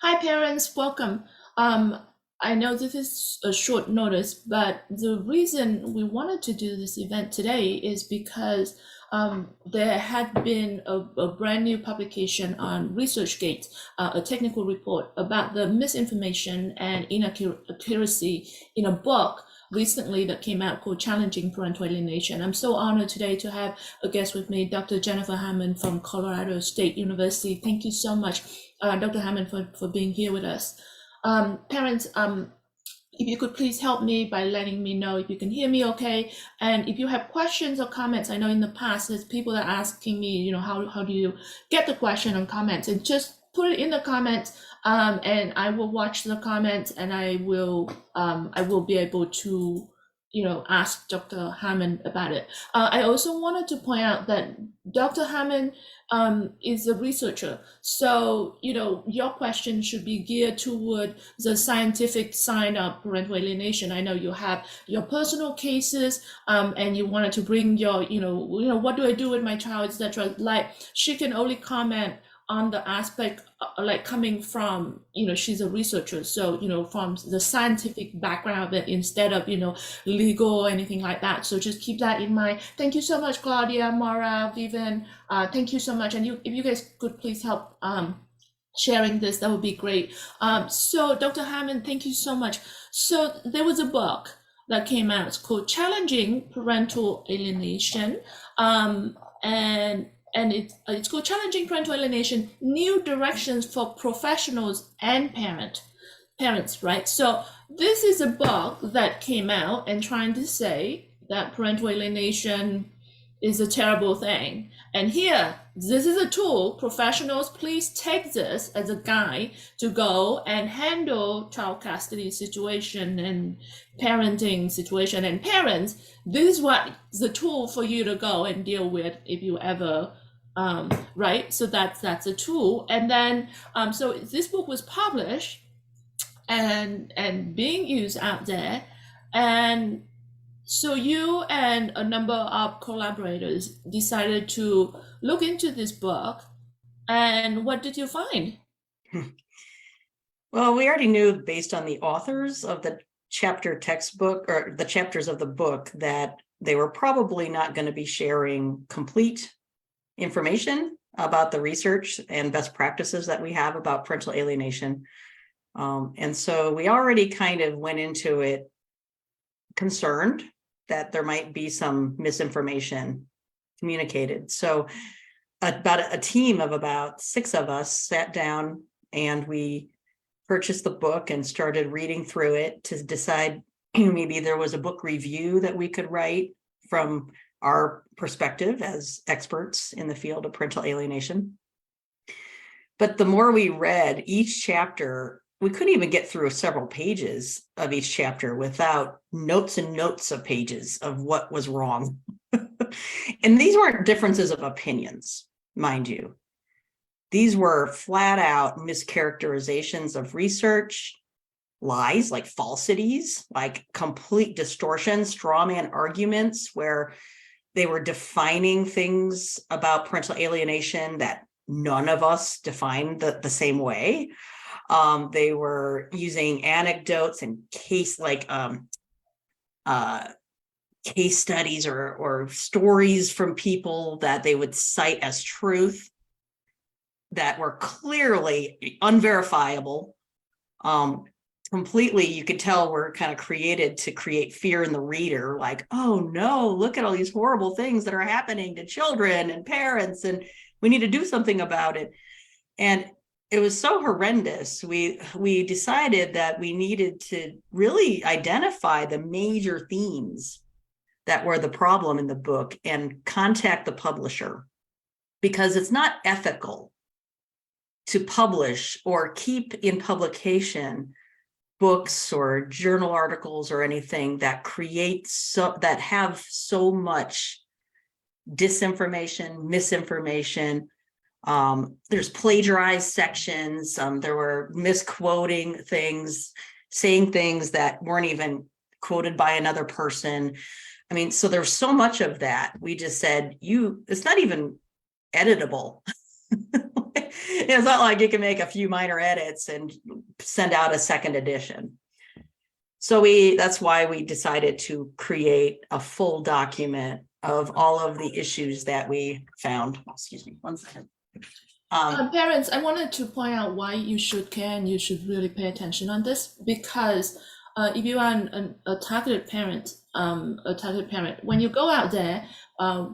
Hi, parents. Welcome. I know this is a short notice, but the reason we wanted to do this event today is because there had been a brand new publication on ResearchGate, a technical report about the misinformation and inaccuracy in a book recently that came out called Challenging Parental Alienation. I'm so honored today to have a guest with me, Dr. Jennifer Hammond from Colorado State University. Thank you so much, Dr. Hammond, for being here with us. Parents, if you could please help me by letting me know if you can hear me okay. And if you have questions or comments, I know in the past there's people that are asking me, how do you get the question and comments, and just put it in the comments, and I will watch the comments, and I will be able to ask Dr. Hammond about it. I also wanted to point out that Dr. Hammond is a researcher, so your question should be geared toward the scientific side of parental alienation. I know you have your personal cases, and you wanted to bring your what do I do with my child, etc. Like, she can only comment on the aspect like coming from she's a researcher, so from the scientific background of it, instead of legal or anything like that. So just keep that in mind. Thank you so much, Claudia, Mara, Vivian. Thank you so much. And if you guys could please help sharing this, that would be great. So Dr. Hammond, thank you so much. So there was a book that came out. It's called Challenging Parental Alienation. And it's called Challenging Parental Alienation, New Directions for Professionals and Parents, right? So this is a book that came out and trying to say that parental alienation is a terrible thing. And here, this is a tool. Professionals, please take this as a guide to go and handle child custody situation and parenting situation. And parents, this is what the tool for you to go and deal with if you ever right. So that's a tool. And then so this book was published and being used out there. And so you and a number of collaborators decided to look into this book. And what did you find? Well, we already knew based on the authors of the chapter textbook or the chapters of the book that they were probably not going to be sharing complete information about the research and best practices that we have about parental alienation. And so we already kind of went into it concerned that there might be some misinformation communicated. So about a team of about 6 of us sat down and we purchased the book and started reading through it to decide maybe there was a book review that we could write from our perspective as experts in the field of parental alienation. But the more we read each chapter, we couldn't even get through several pages of each chapter without notes and notes of pages of what was wrong. And these weren't differences of opinions, mind you. These were flat out mischaracterizations of research, lies like falsities, like complete distortion, straw man arguments where they were defining things about parental alienation that none of us defined the same way. They were using anecdotes and case studies or stories from people that they would cite as truth that were clearly unverifiable. Completely, you could tell were kind of created to create fear in the reader, like, oh no, look at all these horrible things that are happening to children and parents, and we need to do something about it. And it was so horrendous. We decided that we needed to really identify the major themes that were the problem in the book and contact the publisher, because it's not ethical to publish or keep in publication books or journal articles or anything that that have so much disinformation, misinformation. There's plagiarized sections. There were misquoting things, saying things that weren't even quoted by another person. I mean, so there's so much of that. We just said, it's not even editable. It's not like you can make a few minor edits and send out a second edition. So that's why we decided to create a full document of all of the issues that we found. Excuse me, one second. Parents, I wanted to point out why you should care and you should really pay attention on this, because if you are a targeted parent, when you go out there,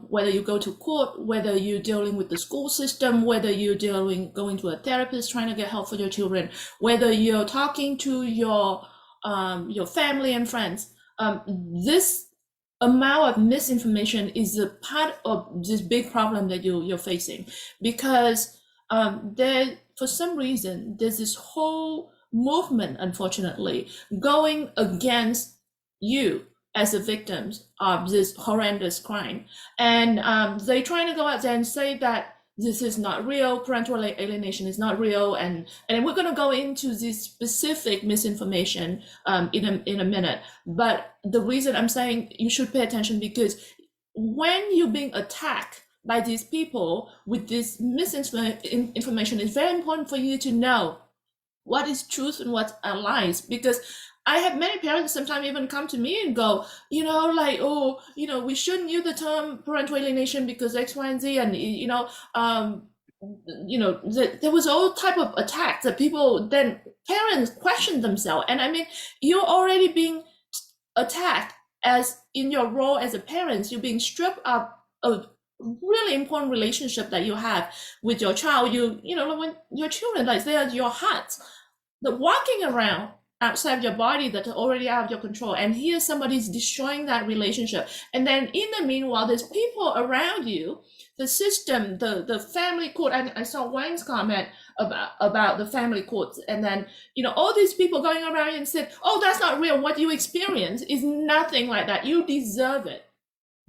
whether you go to court, whether you're dealing with the school system, whether you're going to a therapist trying to get help for your children, whether you're talking to your family and friends, this amount of misinformation is a part of this big problem that you're facing, because there, for some reason, there's this whole movement, unfortunately, going against you as a victim of this horrendous crime. And they're trying to go out there and say that this is not real, parental alienation is not real, and we're going to go into this specific misinformation in a minute. But the reason I'm saying you should pay attention, because when you're being attacked by these people with this misinformation, it's very important for you to know what is truth and what are lies. Because I have many parents sometimes even come to me and go, like, oh, we shouldn't use the term parental alienation because X, Y, and Z, and there was all type of attacks that parents question themselves. And I mean, you're already being attacked as in your role as a parent. You're being stripped of a really important relationship that you have with your child. When your children, like, they are your heart, the walking around outside your body that are already out of your control, and here somebody's destroying that relationship. And then in the meanwhile, there's people around you, the system, the family court. And I saw Wayne's comment about the family courts, and then all these people going around and said, oh, that's not real, what you experience is nothing like that, you deserve it.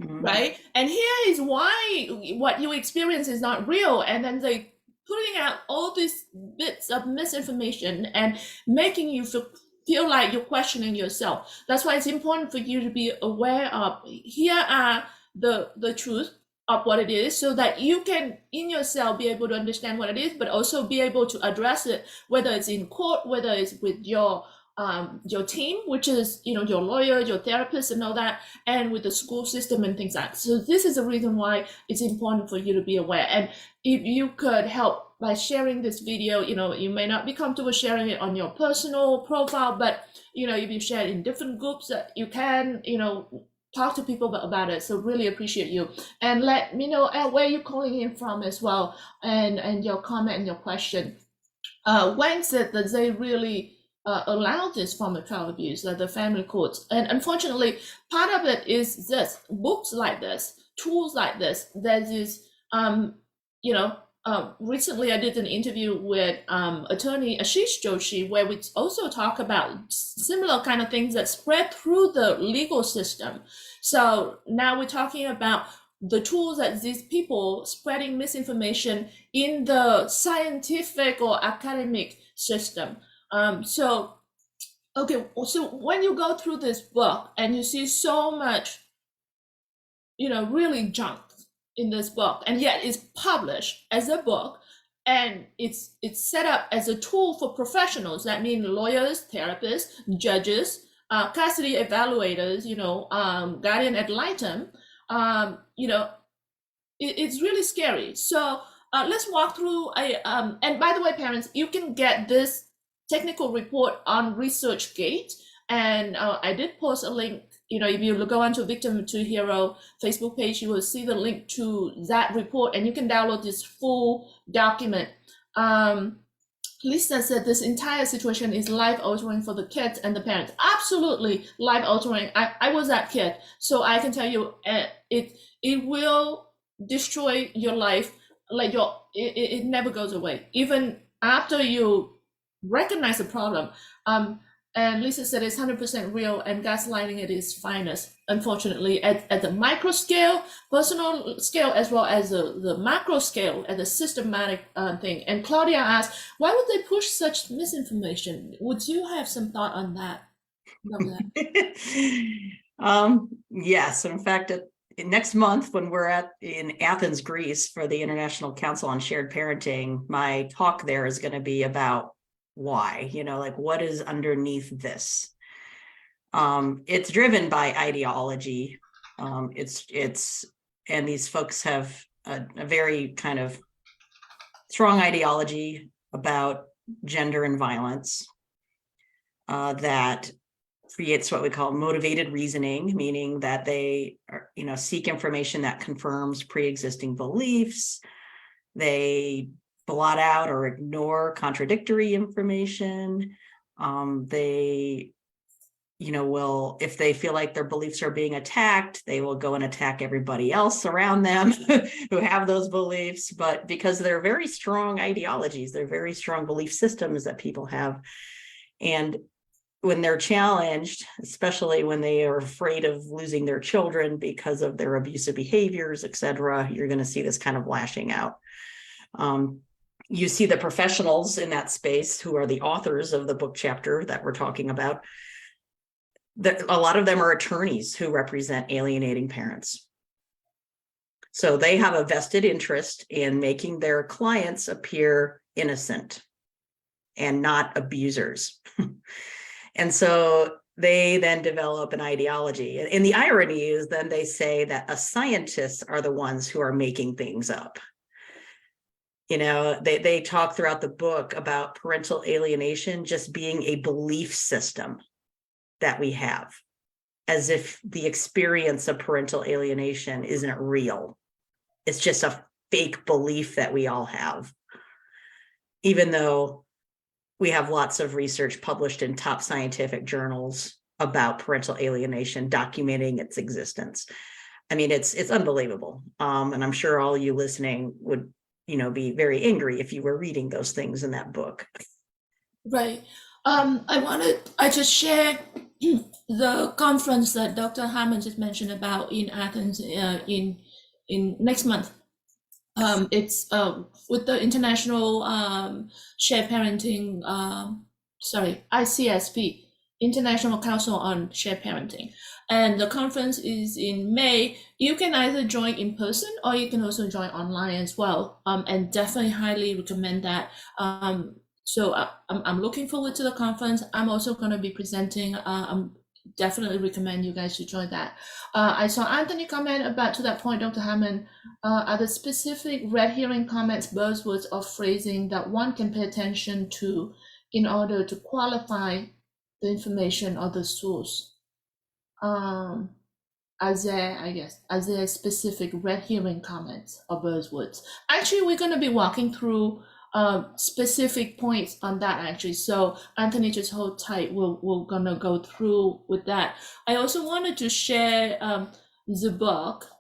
Mm-hmm. Right? And here is why what you experience is not real. And then they putting out all these bits of misinformation and making you feel like you're questioning yourself. That's why it's important for you to be aware of, here are the truth of what it is, so that you can in yourself be able to understand what it is, but also be able to address it, whether it's in court, whether it's with your team, which is your lawyer, your therapist, and all that, and with the school system and things like that. So this is the reason why it's important for you to be aware. And if you could help by sharing this video, you may not be comfortable sharing it on your personal profile, but if you share it in different groups, that you can talk to people about it. So really appreciate you, and let me know where you're calling in from as well, and your comment and your question. Wang said that they really allow this form of child abuse, like the family courts. And unfortunately, part of it is this: books like this, tools like this. There's this, recently I did an interview with attorney Ashish Joshi, where we also talk about similar kind of things that spread through the legal system. So now we're talking about the tools that these people spreading misinformation in the scientific or academic system. So when you go through this book and you see so much, really junk in this book, and yet it's published as a book, and it's set up as a tool for professionals. That means lawyers, therapists, judges, custody evaluators, guardian ad litem. It's really scary. So let's walk through and by the way, parents, you can get this technical report on ResearchGate, and I did post a link. If you go onto Victim to Hero Facebook page, you will see the link to that report, and you can download this full document. Lisa said this entire situation is life-altering for the kids and the parents. Absolutely life-altering. I was that kid, so I can tell you it will destroy your life. Like it never goes away, even after you recognize the problem. And Lisa said it's 100% real, and gaslighting at its finest, unfortunately, at the micro scale, personal scale, as well as the macro scale, at the systematic thing. And Claudia asked, why would they push such misinformation? Would you have some thought on that? Yes, in fact, next month when we're in Athens, Greece for the International Council on Shared Parenting, my talk there is going to be about why, like what is underneath this. It's driven by ideology. And these folks have a very kind of strong ideology about gender and violence that creates what we call motivated reasoning, meaning that they are, seek information that confirms pre-existing beliefs. They blot out or ignore contradictory information. They will, if they feel like their beliefs are being attacked, they will go and attack everybody else around them who have those beliefs. But because they're very strong ideologies, they're very strong belief systems that people have. And when they're challenged, especially when they are afraid of losing their children because of their abusive behaviors, et cetera, you're going to see this kind of lashing out. You see the professionals in that space who are the authors of the book chapter that we're talking about. A lot of them are attorneys who represent alienating parents. So they have a vested interest in making their clients appear innocent and not abusers. And so they then develop an ideology. And the irony is then they say that scientists are the ones who are making things up. They talk throughout the book about parental alienation just being a belief system that we have, as if the experience of parental alienation isn't real. It's just a fake belief that we all have, even though we have lots of research published in top scientific journals about parental alienation, documenting its existence. I mean, it's unbelievable. And I'm sure all you listening would, be very angry if you were reading those things in that book. Right. I just share the conference that Dr. Harman just mentioned about in Athens in next month. It's with the International Shared Parenting, ICSP, International Council on Shared Parenting. And the conference is in May. You can either join in person or you can also join online as well. And definitely highly recommend that. So I'm looking forward to the conference. I'm also going to be presenting. Definitely recommend you guys to join that. I saw Anthony comment about, to that point, Dr. Hammond, are the specific red herring comments, buzzwords, or phrasing that one can pay attention to in order to qualify the information or the source? Are there specific red herring comments or buzzwords? Actually, we're going to be walking through specific points on that actually. So Anthony, just hold tight. We're gonna go through with that. I also wanted to share the book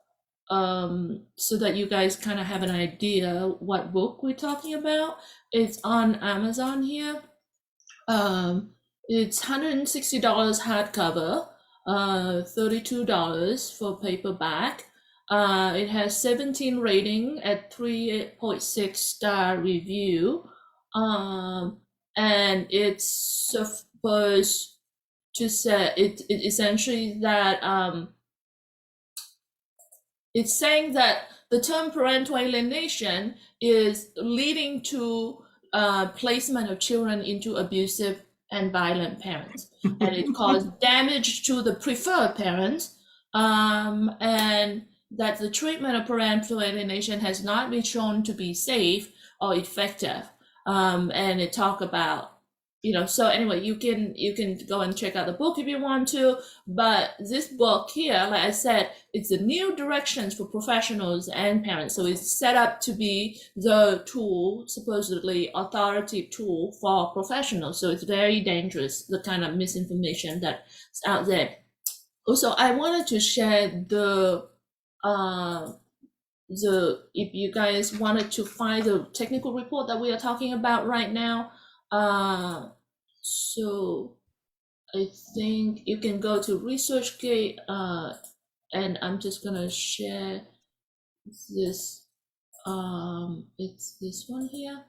so that you guys kind of have an idea what book we're talking about. It's on Amazon here. It's $160 hardcover, $32 for paperback. It has 17 rating at 3.6 star review. And it's supposed to say it essentially that it's saying that the term parental alienation is leading to placement of children into abusive and violent parents, and it caused damage to the preferred parents, and that the treatment of parental alienation has not been shown to be safe or effective. And it talk about, so anyway, you can go and check out the book if you want to, but this book here, like I said, it's a new directions for professionals and parents. So it's set up to be the tool, supposedly authoritative tool for professionals. So it's very dangerous, the kind of misinformation that's out there. Also, I wanted to share if you guys wanted to find the technical report that we are talking about right now, so I think you can go to ResearchGate, and I'm just gonna share this. It's this one here.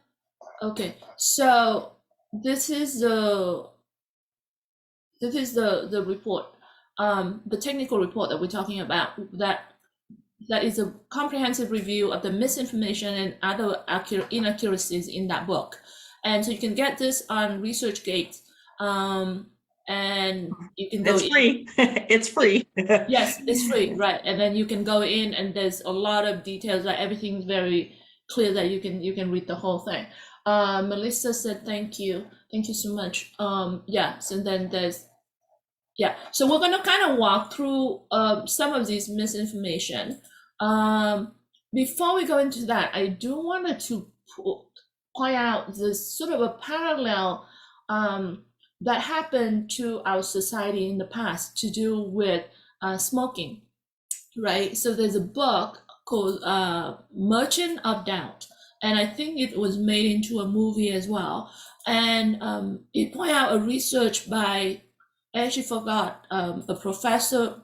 Okay, so this is the report, the technical report that we're talking about that that is a comprehensive review of the misinformation and other inaccuracies in that book. And so you can get this on ResearchGate, and you can go It's in. free. It's free. Yes, it's free, right? And then you can go in, and there's a lot of details. Like everything's very clear that you can read the whole thing. Melissa said thank you so much. Yeah. So then there's so we're gonna kind of walk through some of these misinformation. Before we go into that, I do wanted to point out this sort of a parallel that happened to our society in the past to do with smoking, right? So there's a book called Merchant of Doubt, and I think it was made into a movie as well. And it pointed out a research by, I actually forgot, a professor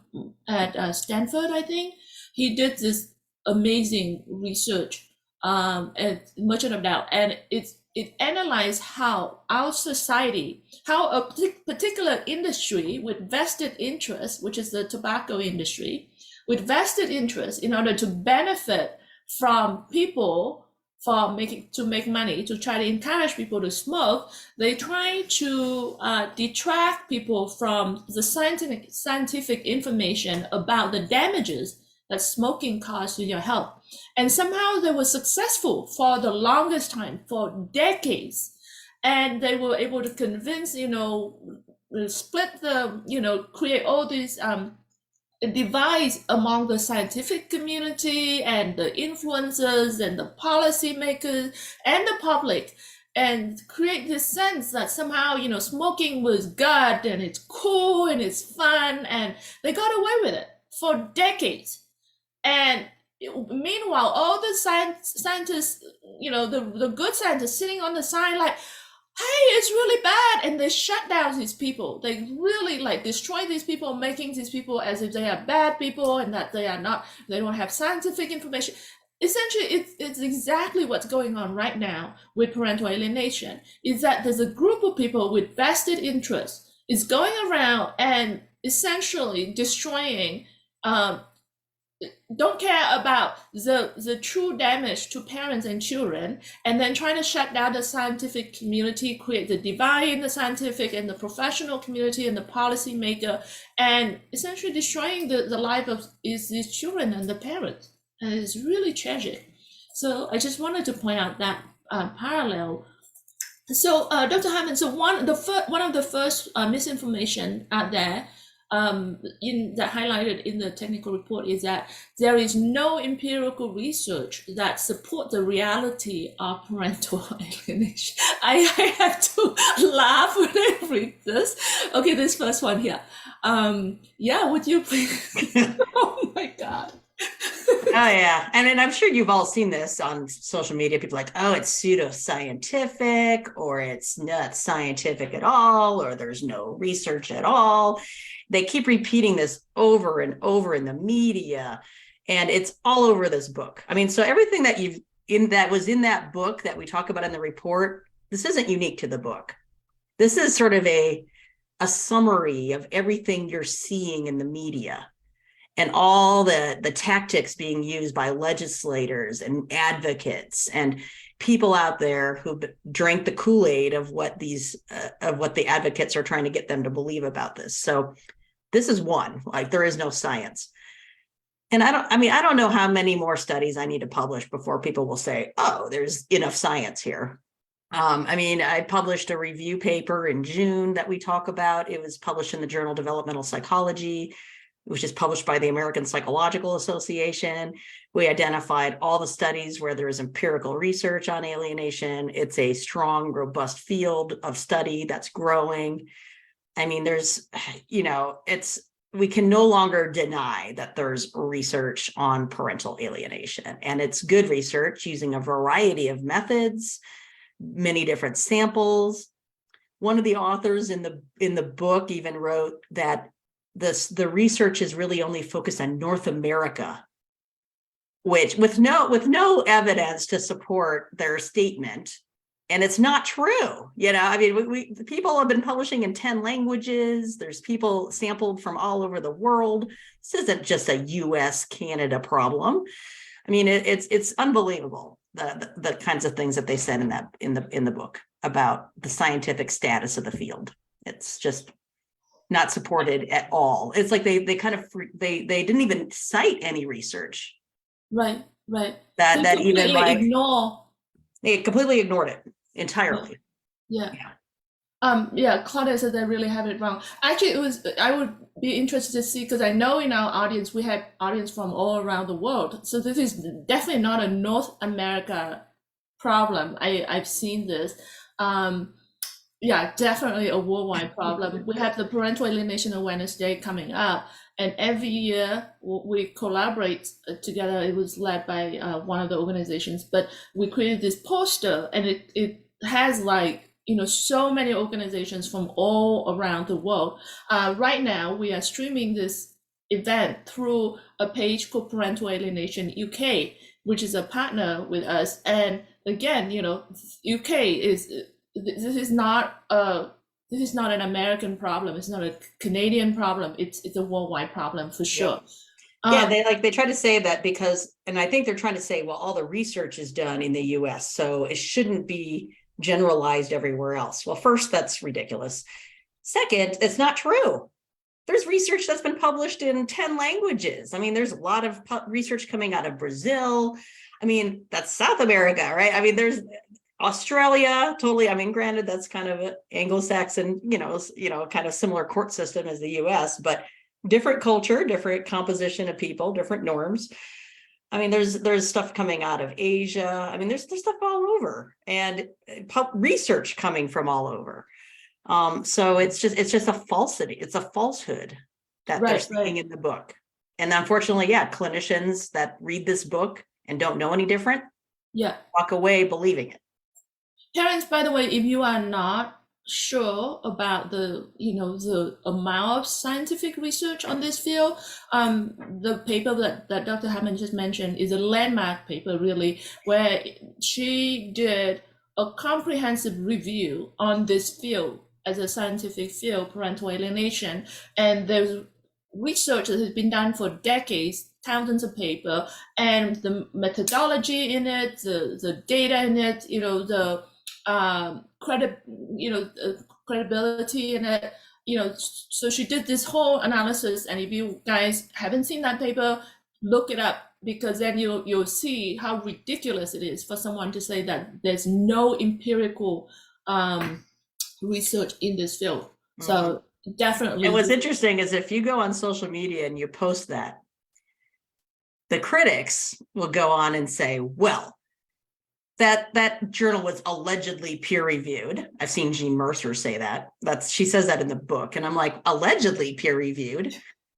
at Stanford, I think. He did this amazing research at Merchant of Doubt, and it analyzed how our society, how a particular industry with vested interest, which is the tobacco industry, with vested interest in order to benefit from people to make money, to try to encourage people to smoke, they try to detract people from the scientific information about the damages that smoking causes to your health. And somehow they were successful for the longest time, for decades. And they were able to convince, split create all these divides among the scientific community and the influencers and the policymakers and the public, and create this sense that somehow smoking was good and it's cool and it's fun, and they got away with it for decades. And meanwhile, all the scientists, the good scientists sitting on the side like, hey, it's really bad. And they shut down these people. They really destroy these people, making these people as if they are bad people and that they don't have scientific information. Essentially, it's exactly what's going on right now with parental alienation, is that there's a group of people with vested interests is going around and essentially destroying, don't care about the true damage to parents and children, and then trying to shut down the scientific community, create the divide in the scientific and the professional community and the policymaker, and essentially destroying the life of these children and the parents. And it's really tragic. So I just wanted to point out that parallel. So Dr. Harman, so one of the first misinformation out there that highlighted in the technical report is that there is no empirical research that support the reality of parental alienation. I have to laugh when I read this. Okay, this first one here. Would you please? Oh my God. Oh yeah, and I'm sure you've all seen this on social media. People are like, oh, it's pseudoscientific, or it's not scientific at all, or there's no research at all. They keep repeating this over and over in the media, and it's all over this book. I mean, so everything that was in that book that we talk about in the report, this isn't unique to the book. This is sort of a summary of everything you're seeing in the media, and all the tactics being used by legislators and advocates and people out there who drank the Kool-Aid of what the advocates are trying to get them to believe about this. So this is one, like, there is no science. And I don't know how many more studies I need to publish before people will say, oh, there's enough science here. I published a review paper in June that we talk about. It was published in the journal Developmental Psychology, which is published by the American Psychological Association. We identified all the studies where there is empirical research on alienation. It's a strong, robust field of study that's growing. I mean, we can no longer deny that there's research on parental alienation, and it's good research using a variety of methods, many different samples. One of the authors in the book even wrote that the research is really only focused on North America, which with no evidence to support their statement. And it's not true. I mean, people have been publishing in 10 languages. There's people sampled from all over the world. This isn't just a US, Canada problem. I mean, it's unbelievable, the kinds of things that they said in the book about the scientific status of the field. It's just not supported at all. It's like they didn't even cite any research. Right. That even like ignore. They completely ignored it entirely. Yeah. Yeah, Claudia said they really have it wrong. Actually, I would be interested to see, because I know in our audience, we have audience from all around the world. So this is definitely not a North America problem. I've seen this. Yeah, definitely a worldwide problem. We have the Parental Alienation Awareness Day coming up, and every year we collaborate together. It was led by one of the organizations, but we created this poster, and it has like, so many organizations from all around the world. Right now, we are streaming this event through a page called Parental Alienation UK, which is a partner with us. And again, UK this is not an American problem. It's not a Canadian problem. It's a worldwide problem for sure. Yeah, they try to say that because, and I think they're trying to say, well, all the research is done in the US, so it shouldn't be generalized everywhere else. Well, first, that's ridiculous. Second, it's not true. There's research that's been published in 10 languages. I mean, there's a lot of research coming out of Brazil. I mean, that's South America, right? I mean, there's Australia, totally. I mean, granted, that's kind of an Anglo-Saxon, kind of similar court system as the US, but different culture, different composition of people, different norms. I mean, there's stuff coming out of Asia. I mean, there's stuff all over, and research coming from all over. So it's just a falsity. It's a falsehood that they're saying in the book. And unfortunately, clinicians that read this book and don't know any different, walk away believing it. Parents, by the way, if you are not sure about the amount of scientific research on this field, the paper that Dr. Hammonds just mentioned is a landmark paper, really, where she did a comprehensive review on this field as a scientific field, parental alienation. And there's research that has been done for decades, thousands of paper, and the methodology in it, the data in it, the credibility in it, so she did this whole analysis. And if you guys haven't seen that paper, look it up, because then you'll see how ridiculous it is for someone to say that there's no empirical research in this field. So definitely. And what's interesting is if you go on social media and you post that, the critics will go on and say, well, that journal was allegedly peer reviewed. I've seen Jean Mercer say that. She says that in the book. And I'm like, allegedly peer reviewed.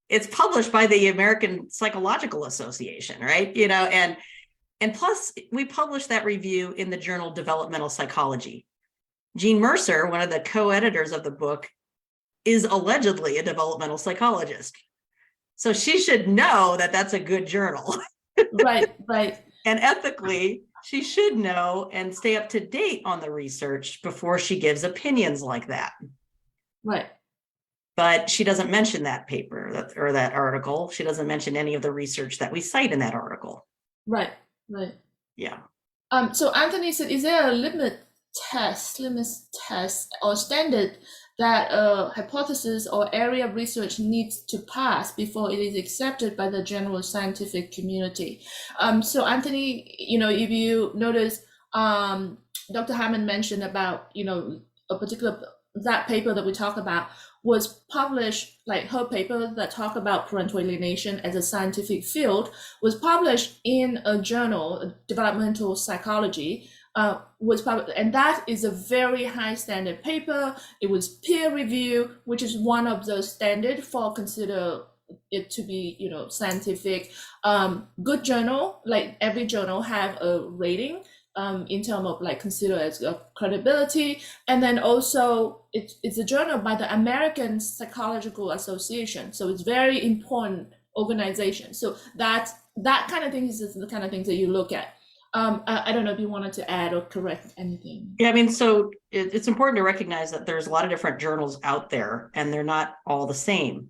It's published by the American Psychological Association, right? And plus we published that review in the journal Developmental Psychology. Jean Mercer, one of the co-editors of the book, is allegedly a developmental psychologist. So she should know that that's a good journal. Right. And ethically, she should know and stay up to date on the research before she gives opinions like that. Right. But she doesn't mention that paper or that article. She doesn't mention any of the research that we cite in that article. Right. Yeah. So Anthony said, is there a litmus test or standard that a hypothesis or area of research needs to pass before it is accepted by the general scientific community? So Anthony, if you notice, Dr. Harman mentioned about, a particular, that paper that we talk about was published, like her paper that talked about parental alienation as a scientific field was published in a journal, Developmental Psychology, was published, and that is a very high standard paper. It was peer review, which is one of the standard for consider it to be, scientific. Good journal, like every journal have a rating in terms of like consider as a credibility. And then also it's a journal by the American Psychological Association. So it's very important organization. So that kind of thing is the kind of things that you look at. I don't know if you wanted to add or correct anything. Yeah, I mean, so it's important to recognize that there's a lot of different journals out there and they're not all the same.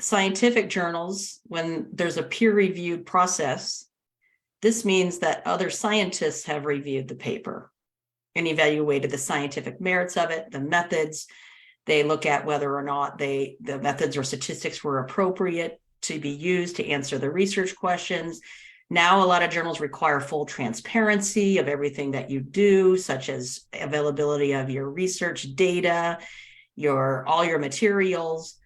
Scientific journals, when there's a peer-reviewed process, this means that other scientists have reviewed the paper and evaluated the scientific merits of it, the methods. They look at whether or not the methods or statistics were appropriate to be used to answer the research questions. Now, a lot of journals require full transparency of everything that you do, such as availability of your research data, all your materials.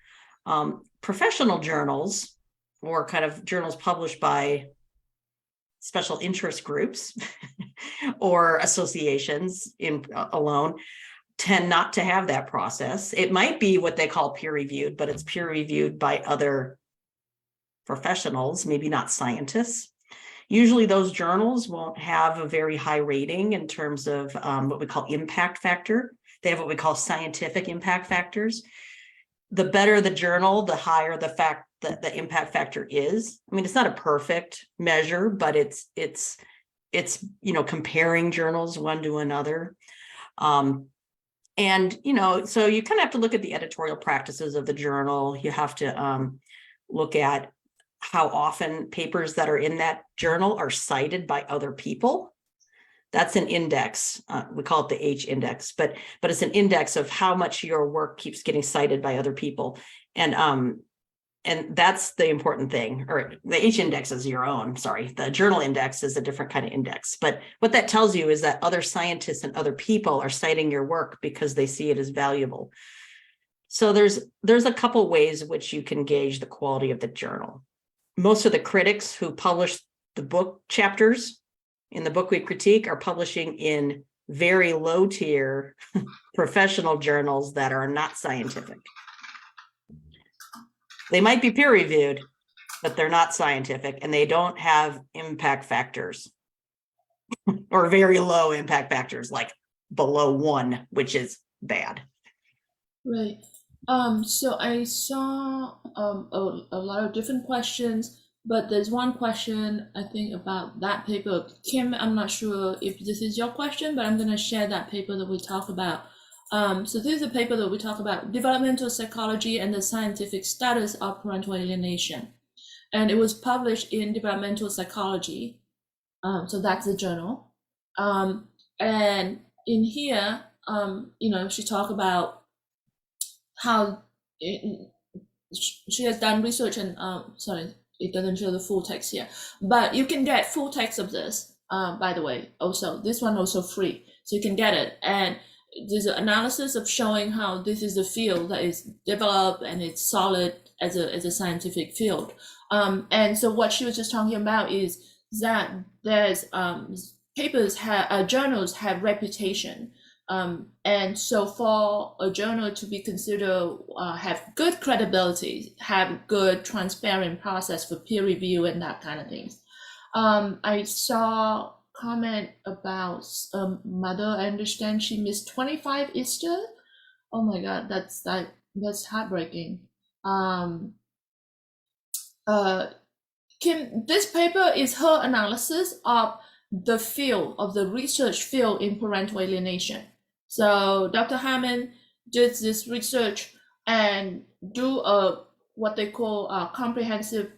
Professional journals, or kind of journals published by special interest groups or associations alone, tend not to have that process. It might be what they call peer reviewed, but it's peer reviewed by other professionals, maybe not scientists. Usually those journals won't have a very high rating in terms of what we call impact factor. They have what we call scientific impact factors. The better the journal, the higher the impact factor is. I mean, it's not a perfect measure, but it's comparing journals one to another. And so you kind of have to look at the editorial practices of the journal. You have to look at how often papers that are in that journal are cited by other people. That's an index. We call it the H index, but it's an index of how much your work keeps getting cited by other people. And that's the important thing. Or the H index is your own, sorry. The journal index is a different kind of index. But what that tells you is that other scientists and other people are citing your work because they see it as valuable. So there's a couple ways in which you can gauge the quality of the journal. Most of the critics who publish the book chapters in the book we critique are publishing in very low tier professional journals that are not scientific. They might be peer reviewed, but they're not scientific and they don't have impact factors or very low impact factors, like below 1, which is bad. Right. So I saw a lot of different questions, but there's one question I think about that paper. Kim, I'm not sure if this is your question, but I'm going to share that paper that we talk about. So this is a paper that we talk about developmental psychology and the scientific status of parental alienation. And it was published in Developmental Psychology. So that's the journal. And in here, she talked about how she has done research and sorry, it doesn't show the full text here, but you can get full text of this, by the way. Also, this one also free, so you can get it. And there's an analysis of showing how this is a field that is developed and it's solid as a scientific field. And so what she was just talking about is that there's journals have reputation. And so for a journal to be considered have good credibility, have good transparent process for peer review and that kind of things. I saw comment about mother. I understand she missed 25 Easter. Oh my God, that's heartbreaking. Kim, this paper is her analysis of the field of the research field in parental alienation. So Dr. Harman did this research and do what they call a comprehensive,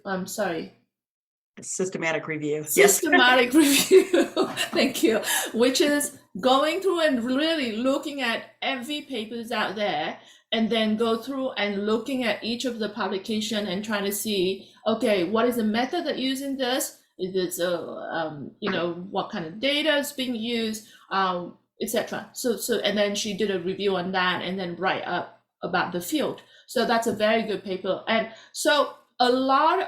Systematic review. Systematic review. Thank you. Which is going through and really looking at every papers out there, and then go through and looking at each of the publication and trying to see, okay, what is the method that using this? Is it what kind of data is being used, etc. So and then she did a review on that and then write up about the field. So that's a very good paper. And so a lot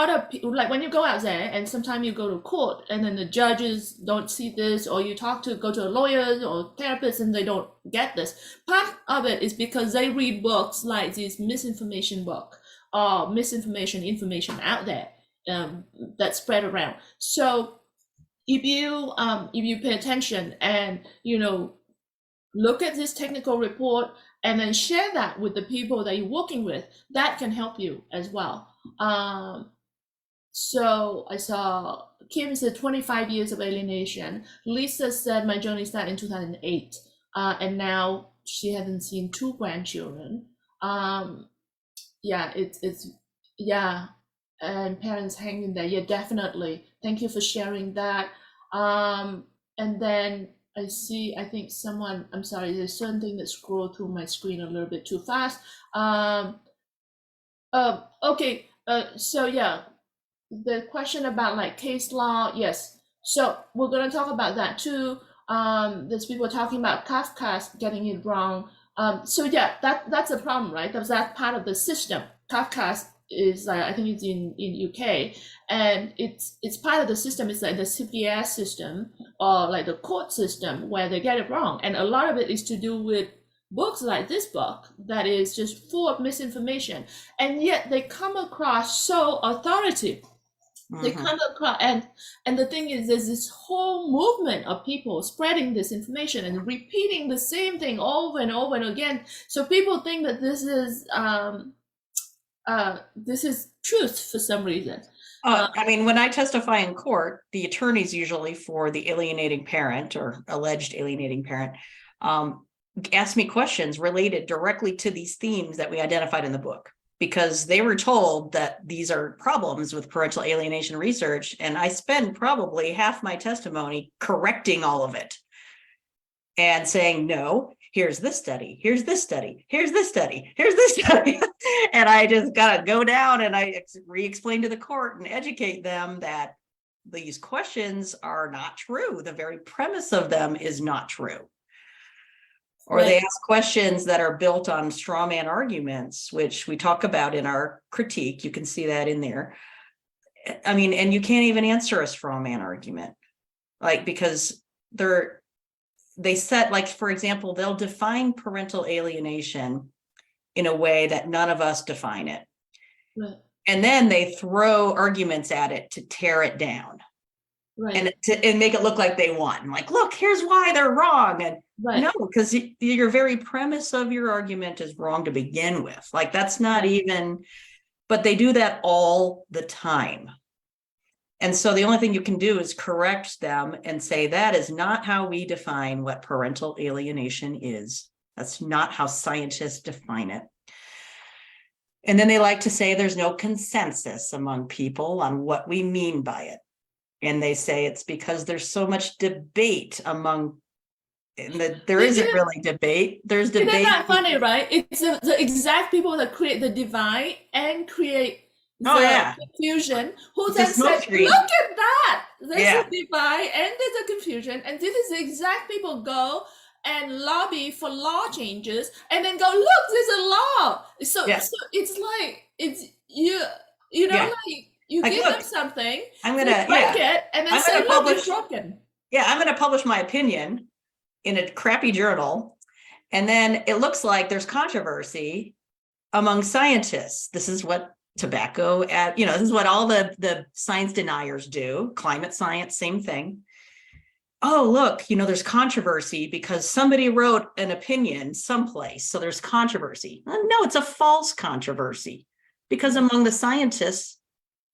of people, like when you go out there and sometimes you go to court and then the judges don't see this, or you go to a lawyer or therapist and they don't get this. Part of it is because they read books like this misinformation book or information out there that spread around. So if you pay attention and look at this technical report and then share that with the people that you're working with, that can help you as well. So I saw Kim said 25 years of alienation. Lisa said my journey started in 2008, and now she hasn't seen two grandchildren. Um, yeah, it's yeah, and parents hanging there. Yeah, definitely. Thank you for sharing that. Um, and then I see, I think someone, I'm sorry, there's certain thing that scroll through my screen a little bit too fast. Okay. So yeah, the question about like case law, yes. So we're gonna talk about that too. There's people talking about Kafka's getting it wrong. So yeah, that's a problem, right? Because that's part of the system. Kafka's is I think it's in UK, and it's part of the system. It's like the CPS system or like the court system where they get it wrong, and a lot of it is to do with books like this book that is just full of misinformation, and yet they come across so authoritative. They Mhm. come across, and the thing is there's this whole movement of people spreading this information and repeating the same thing over and over and again, so people think that this is truth for some reason. I mean, when I testify in court, the attorneys usually for the alienating parent or alleged alienating parent ask me questions related directly to these themes that we identified in the book, because they were told that these are problems with parental alienation research. And I spend probably half my testimony correcting all of it and saying, no, here's this study, here's this study, here's this study, here's this study. And I just got to go down and I re-explain to the court and educate them that these questions are not true. The very premise of them is not true. Or they Right. ask questions that are built on straw man arguments, which we talk about in our critique. You can see that in there. I mean, and you can't even answer a straw man argument, like, because they set, like, for example, they'll define parental alienation in a way that none of us define it. Right. And then they throw arguments at it to tear it down Right. and make it look like they won. Like, look, here's why they're wrong. And Right. no, because your very premise of your argument is wrong to begin with. Like, that's not Right. even, but they do that all the time. And so the only thing you can do is correct them and say, that is not how we define what parental alienation is. That's not how scientists define it. And then they like to say there's no consensus among people on what we mean by it. And they say it's because there's so much debate among, and that there isn't Isn't really debate. There's isn't debate. that funny, right? It's the exact people that create the divide and create Oh the yeah, confusion who it's a then said, smokescreen. look at that, there's a Yeah, divide and there's a confusion, and this is the exact people go and lobby for law changes and then go, look, there's a law. yeah, So it's like it's you know, yeah. like you Like, give them look, something, I'm they gonna, break yeah, it, and then I'm say, gonna look, it's publish, broken. yeah, I'm gonna publish my opinion in a crappy journal. And then it looks like there's controversy among scientists. This is what tobacco, this is what all the science deniers do. Climate science, same thing. Oh, look, there's controversy because somebody wrote an opinion someplace. So there's controversy. No, it's a false controversy, because Right. among the scientists,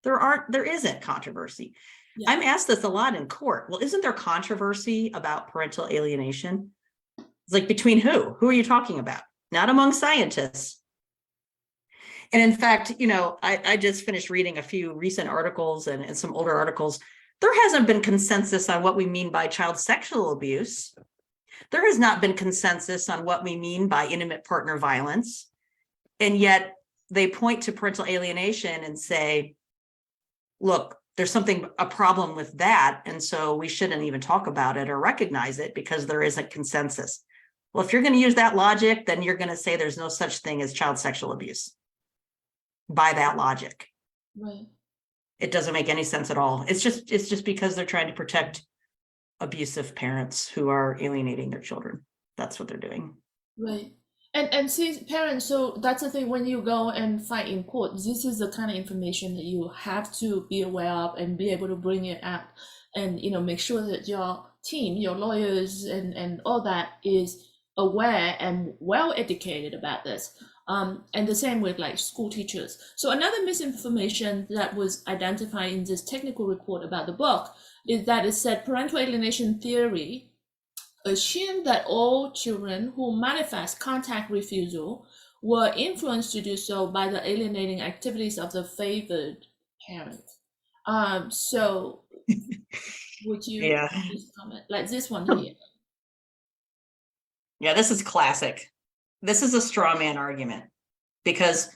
there isn't controversy. Yeah. I'm asked this a lot in court. Well, isn't there controversy about parental alienation? It's like, between who? Who are you talking about? Not among scientists. And in fact, I just finished reading a few recent articles and some older articles. There hasn't been consensus on what we mean by child sexual abuse. There has not been consensus on what we mean by intimate partner violence. And yet they point to parental alienation and say, look, there's a problem with that. And so we shouldn't even talk about it or recognize it because there isn't consensus. Well, if you're going to use that logic, then you're going to say there's no such thing as child sexual abuse by that logic. Right. It doesn't make any sense at all. It's just because they're trying to protect abusive parents who are alienating their children. That's what they're doing. Right. And see, parents, so that's the thing, when you go and fight in court, this is the kind of information that you have to be aware of and be able to bring it out and make sure that your team, your lawyers and all that is aware and well educated about this. And the same with like school teachers. So another misinformation that was identified in this technical report about the book is that it said parental alienation theory assumed that all children who manifest contact refusal were influenced to do so by the alienating activities of the favored parent. So would you Yeah. please comment? Like this one here. Yeah, this is classic. This is a straw man argument because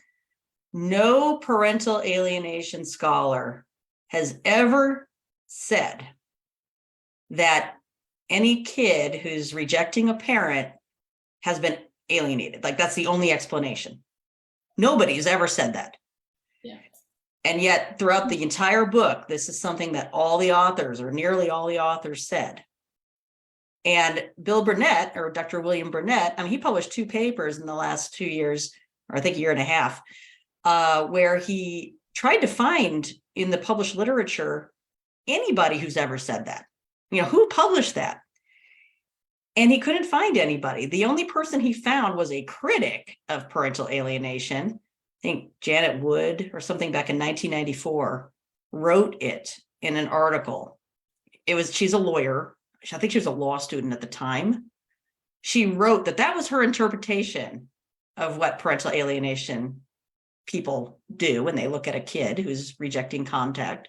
no parental alienation scholar has ever said that any kid who's rejecting a parent has been alienated. Like that's the only explanation. Nobody's ever said that. Yeah. And yet throughout the entire book, this is something that all the authors or nearly all the authors said. And Bill Burnett, or Dr. William Burnett, I mean, he published 2 papers in the last 2 years, or I think a year and a half, where he tried to find in the published literature anybody who's ever said that. You know, who published that? And he couldn't find anybody. The only person he found was a critic of parental alienation. I think Janet Wood or something back in 1994 wrote it in an article. She's a lawyer. I think she was a law student at the time. She wrote that was her interpretation of what parental alienation people do when they look at a kid who's rejecting contact.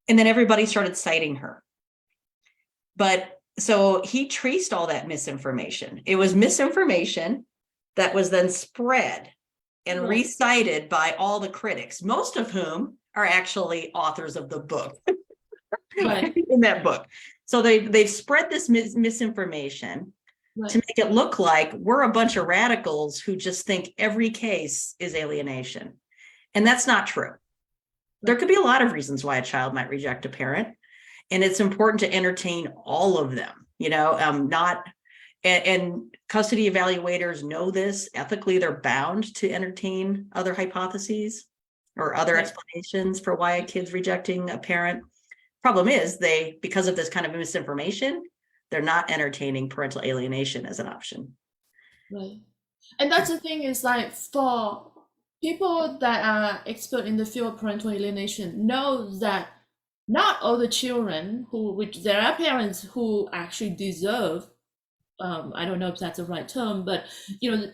And then everybody started citing her. But so he traced all that misinformation. It was misinformation that was then spread and recited by all the critics, most of whom are actually authors of the book in that book. So they've spread this misinformation to make it look like we're a bunch of radicals who just think every case is alienation. And that's not true. There could be a lot of reasons why a child might reject a parent. And it's important to entertain all of them, you know, and custody evaluators know this. Ethically, they're bound to entertain other hypotheses or other explanations for why a kid's rejecting a parent. Problem is, because of this kind of misinformation, they're not entertaining parental alienation as an option. Right. And that's the thing is like for people that are expert in the field of parental alienation know that not all the children which there are parents who actually deserve, I don't know if that's the right term, but you know,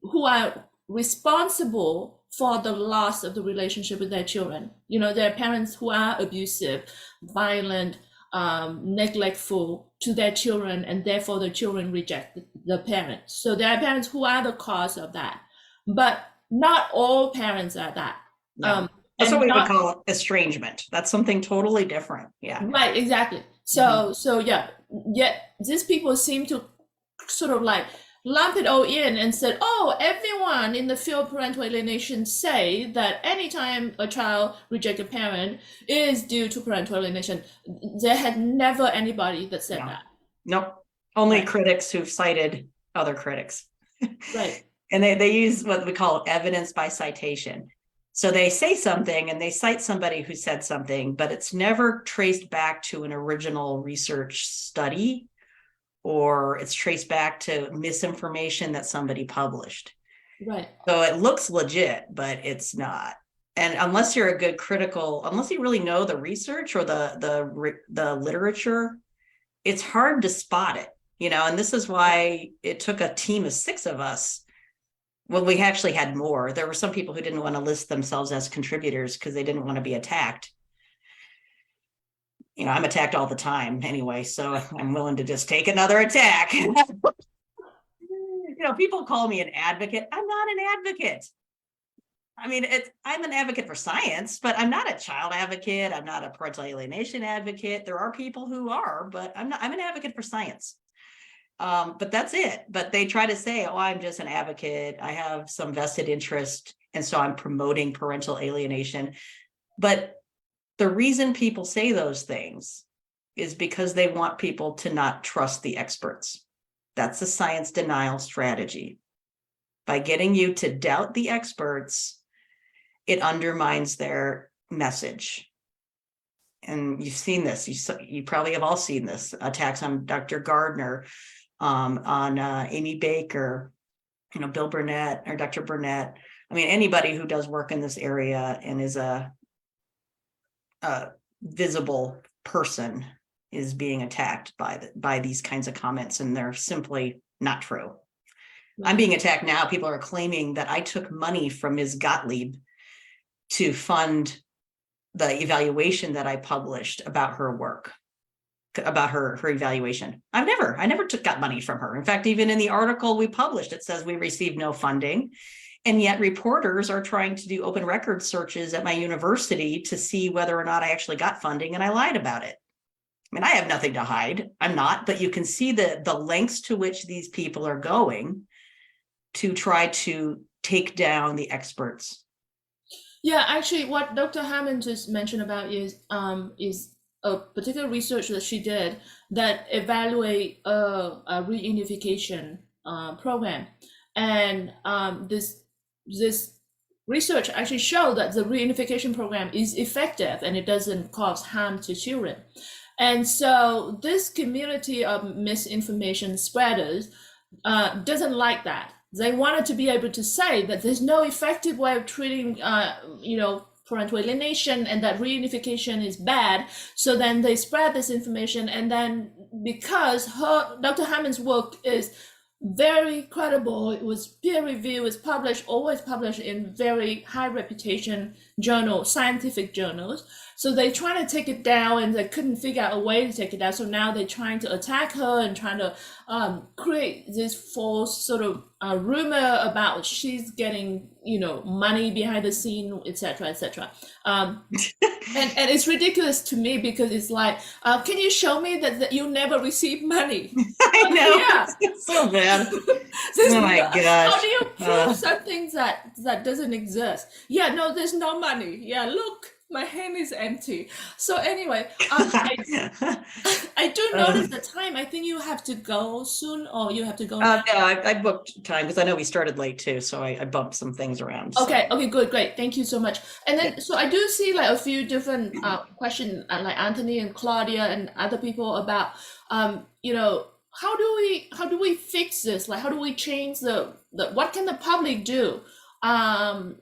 who are responsible for the loss of the relationship with their children. You know, there are parents who are abusive, violent, neglectful to their children, and therefore the children reject the parents. So there are parents who are the cause of that, but not all parents are that. Yeah. That's what we would call estrangement. That's something totally different. Yeah. Right, exactly. So yeah, yet these people seem to sort of like lump it all in and said, oh, everyone in the field of parental alienation say that anytime a child rejects a parent is due to parental alienation. There had never anybody that said that. Nope. Only critics who've cited other critics. Right. And they use what we call evidence by citation. So they say something and they cite somebody who said something, but it's never traced back to an original research study, or it's traced back to misinformation that somebody published. Right. So it looks legit, but it's not. And unless you're a good unless you really know the research or the literature, it's hard to spot it, you know. And this is why it took a team of 6 of us. Well, we actually had more. There were some people who didn't want to list themselves as contributors because they didn't want to be attacked. You know, I'm attacked all the time anyway, so I'm willing to just take another attack. You know, people call me an advocate. I'm not an advocate. I mean, I'm an advocate for science, but I'm not a child advocate. I'm not a parental alienation advocate. There are people who are, but I'm an advocate for science. But that's it. But they try to say, oh, I'm just an advocate. I have some vested interest. And so I'm promoting parental alienation. But the reason people say those things is because they want people to not trust the experts. That's a science denial strategy. By getting you to doubt the experts, it undermines their message. And you've seen this. You probably have all seen this. Attacks on Dr. Gardner, on Amy Baker, Bill Burnett or Dr. Burnett. I mean, anybody who does work in this area and is a visible person is being attacked by these kinds of comments, and they're simply not true. I'm being attacked now. People are claiming that I took money from Ms. Gottlieb to fund the evaluation that I published about her work, about her evaluation. I never got money from her. In fact, even in the article we published, it says we received no funding. And yet reporters are trying to do open record searches at my university to see whether or not I actually got funding, and I lied about it. I mean, I have nothing to hide. I'm not, but you can see the lengths to which these people are going to try to take down the experts. Yeah, actually, what Dr. Hammond just mentioned about is a particular research that she did that evaluate a reunification program, and this research actually showed that the reunification program is effective and it doesn't cause harm to children. And so this community of misinformation spreaders doesn't like that. They wanted to be able to say that there's no effective way of treating, parental alienation, and that reunification is bad. So then they spread this information, and then because Dr. Hammond's work is very credible, it was peer reviewed, it's published, always published in very high reputation journals, scientific journals. So they trying to take it down, and they couldn't figure out a way to take it down. So now they're trying to attack her and trying to create this false sort of rumor about she's getting, money behind the scene, etc., etc. And it's ridiculous to me because it's like, can you show me that you never received money? I know. Yeah. It's so bad. Oh my gosh. How do you prove something that doesn't exist? Yeah, no, there's no money. Yeah, look, my hand is empty. So anyway, I do notice the time. I think you have to go soon, or you have to go now. No, I booked time because I know we started late too, so I bumped some things around. So. Okay, good, great. Thank you so much. And then, so I do see like a few different questions, like Anthony and Claudia and other people about, how do we fix this? Like, how do we change what can the public do? I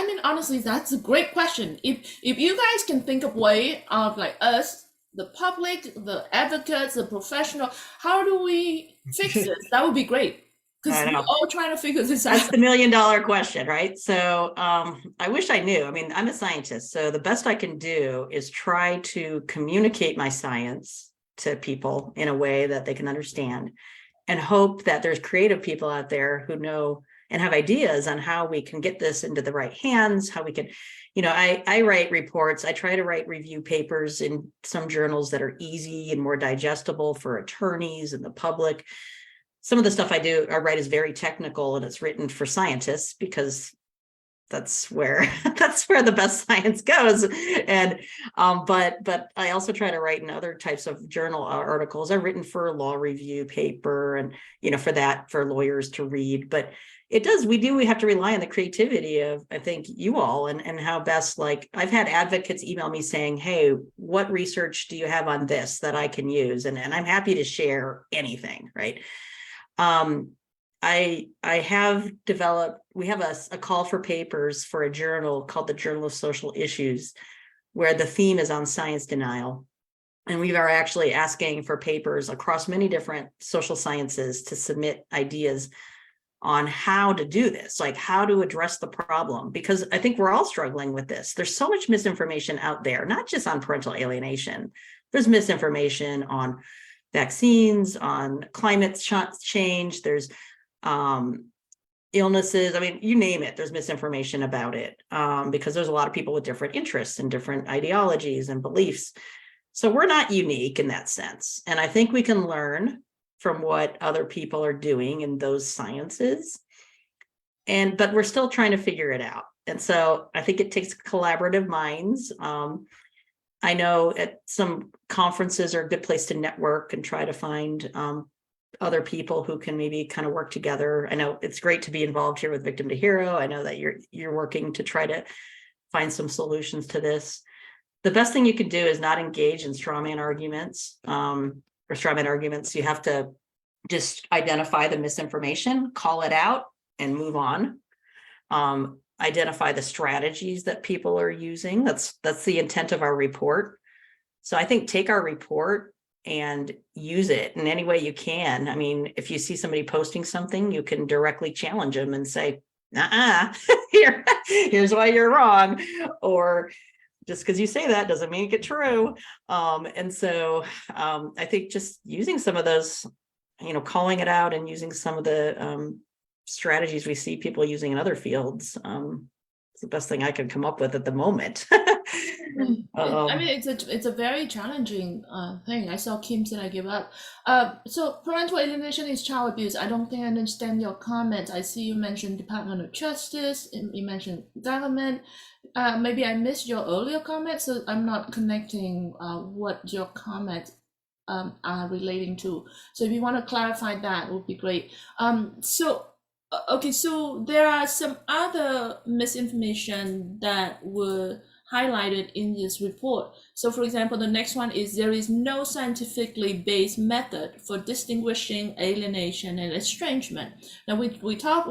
mean, honestly, that's a great question. If you guys can think of way of like us, the public, the advocates, the professional, how do we fix this? That would be great. Because we're all trying to figure this out. That's the $1 million question, right? So I wish I knew. I mean, I'm a scientist, so the best I can do is try to communicate my science to people in a way that they can understand, and hope that there's creative people out there who know and have ideas on how we can get this into the right hands, how we can, I write reports. I try to write review papers in some journals that are easy and more digestible for attorneys and the public. Some of the stuff I write is very technical, and it's written for scientists because that's where the best science goes. And but I also try to write in other types of journal articles. I've written for a law review paper, and for lawyers to read. But we have to rely on the creativity of, I think, you all, and how best, like, I've had advocates email me saying, hey, what research do you have on this that I can use? And I'm happy to share anything, right? I have developed, we have a call for papers for a journal called the Journal of Social Issues, where the theme is on science denial. And we are actually asking for papers across many different social sciences to submit ideas on how to do this, like how to address the problem, because I think we're all struggling with this. There's so much misinformation out there, not just on parental alienation. There's misinformation on vaccines, on climate change, there's illnesses. I mean, you name it, there's misinformation about it, because there's a lot of people with different interests and different ideologies and beliefs. So we're not unique in that sense. And I think we can learn from what other people are doing in those sciences. But we're still trying to figure it out. And so I think it takes collaborative minds. I know at some conferences are a good place to network and try to find other people who can maybe kind of work together. I know it's great to be involved here with Victim to Hero. I know that you're working to try to find some solutions to this. The best thing you can do is not engage in straw man arguments. You have to just identify the misinformation, call it out, and move on. Identify the strategies that people are using. That's the intent of our report. So I think take our report and use it in any way you can. I mean, if you see somebody posting something, you can directly challenge them and say, here's why you're wrong. Or just because you say that doesn't mean it's true. And so I think just using some of those, calling it out and using some of the strategies we see people using in other fields. It's the best thing I can come up with at the moment. I mean, it's a very challenging thing. I saw Kim said I give up. So parental alienation is child abuse. I don't think I understand your comment. I see you mentioned Department of Justice, and you mentioned government. Maybe I missed your earlier comment, so I'm not connecting what your comments are relating to. So if you want to clarify that, would be great. Okay, so there are some other misinformation that were highlighted in this report. So for example, the next one is there is no scientifically based method for distinguishing alienation and estrangement. Now we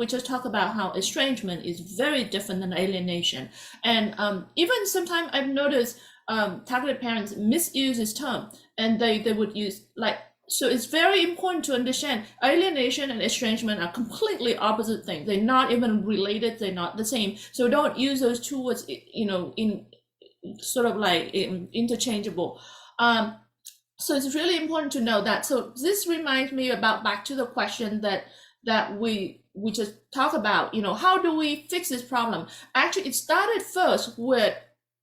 just talked about how estrangement is very different than alienation. And even sometimes I've noticed targeted parents misuse this term, and they would use so it's very important to understand alienation and estrangement are completely opposite things. They're not even related. They're not the same. So don't use those two words, in sort of interchangeable. So it's really important to know that. So this reminds me back to the question that we just talked about, how do we fix this problem? Actually, it started first with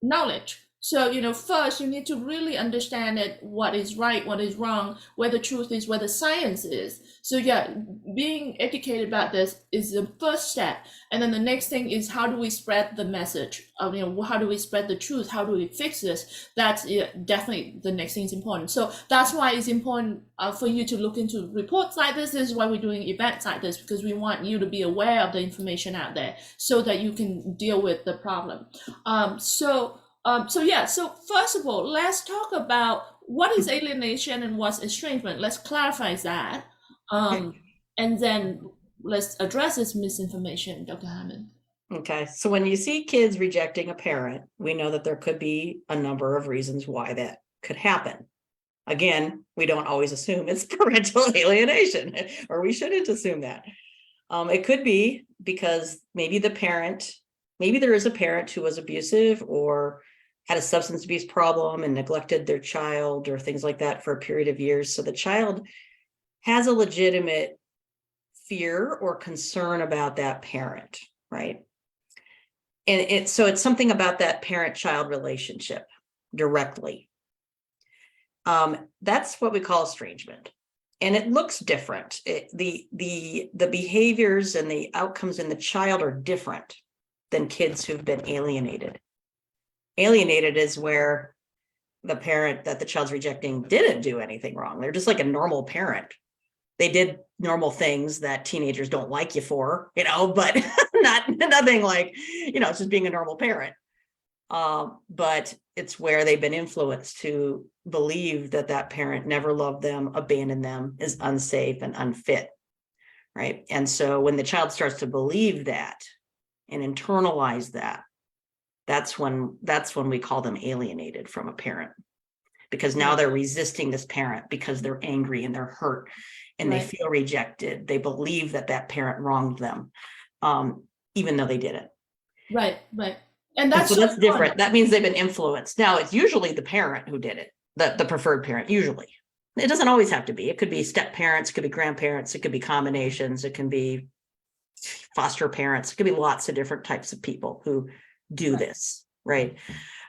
knowledge. So, first you need to really understand what is right, what is wrong, where the truth is, where the science is. So yeah, being educated about this is the first step. And then the next thing is, how do we spread the message? How do we spread the truth? How do we fix this? That's definitely the next thing is important. So that's why it's important for you to look into reports like this. This is why we're doing events like this, because we want you to be aware of the information out there so that you can deal with the problem. So first of all, let's talk about what is alienation and what's estrangement. Let's clarify that. And then let's address this misinformation, Dr. Hammond. Okay, so when you see kids rejecting a parent, we know that there could be a number of reasons why that could happen. Again, we don't always assume it's parental alienation, or we shouldn't assume that. It could be because maybe there is a parent who was abusive or had a substance abuse problem and neglected their child or things like that for a period of years. So the child has a legitimate fear or concern about that parent, right? And it's something about that parent-child relationship directly. That's what we call estrangement. And it looks different. The behaviors and the outcomes in the child are different than kids who've been alienated. Alienated is where the parent that the child's rejecting didn't do anything wrong. They're just like a normal parent. They did normal things that teenagers don't like you for, but nothing like, it's just being a normal parent. But it's where they've been influenced to believe that parent never loved them, abandoned them, is unsafe and unfit, right? And so when the child starts to believe that and internalize that, that's when we call them alienated from a parent, because now they're resisting this parent because they're angry and they're hurt and they feel rejected. They believe that parent wronged them, even though they didn't. Right. And that's different. That means they've been influenced. Now it's usually the parent who did it, the preferred parent, usually. It doesn't always have to be. It could be step parents, it could be grandparents, it could be combinations, it can be foster parents, it could be lots of different types of people who do this, right?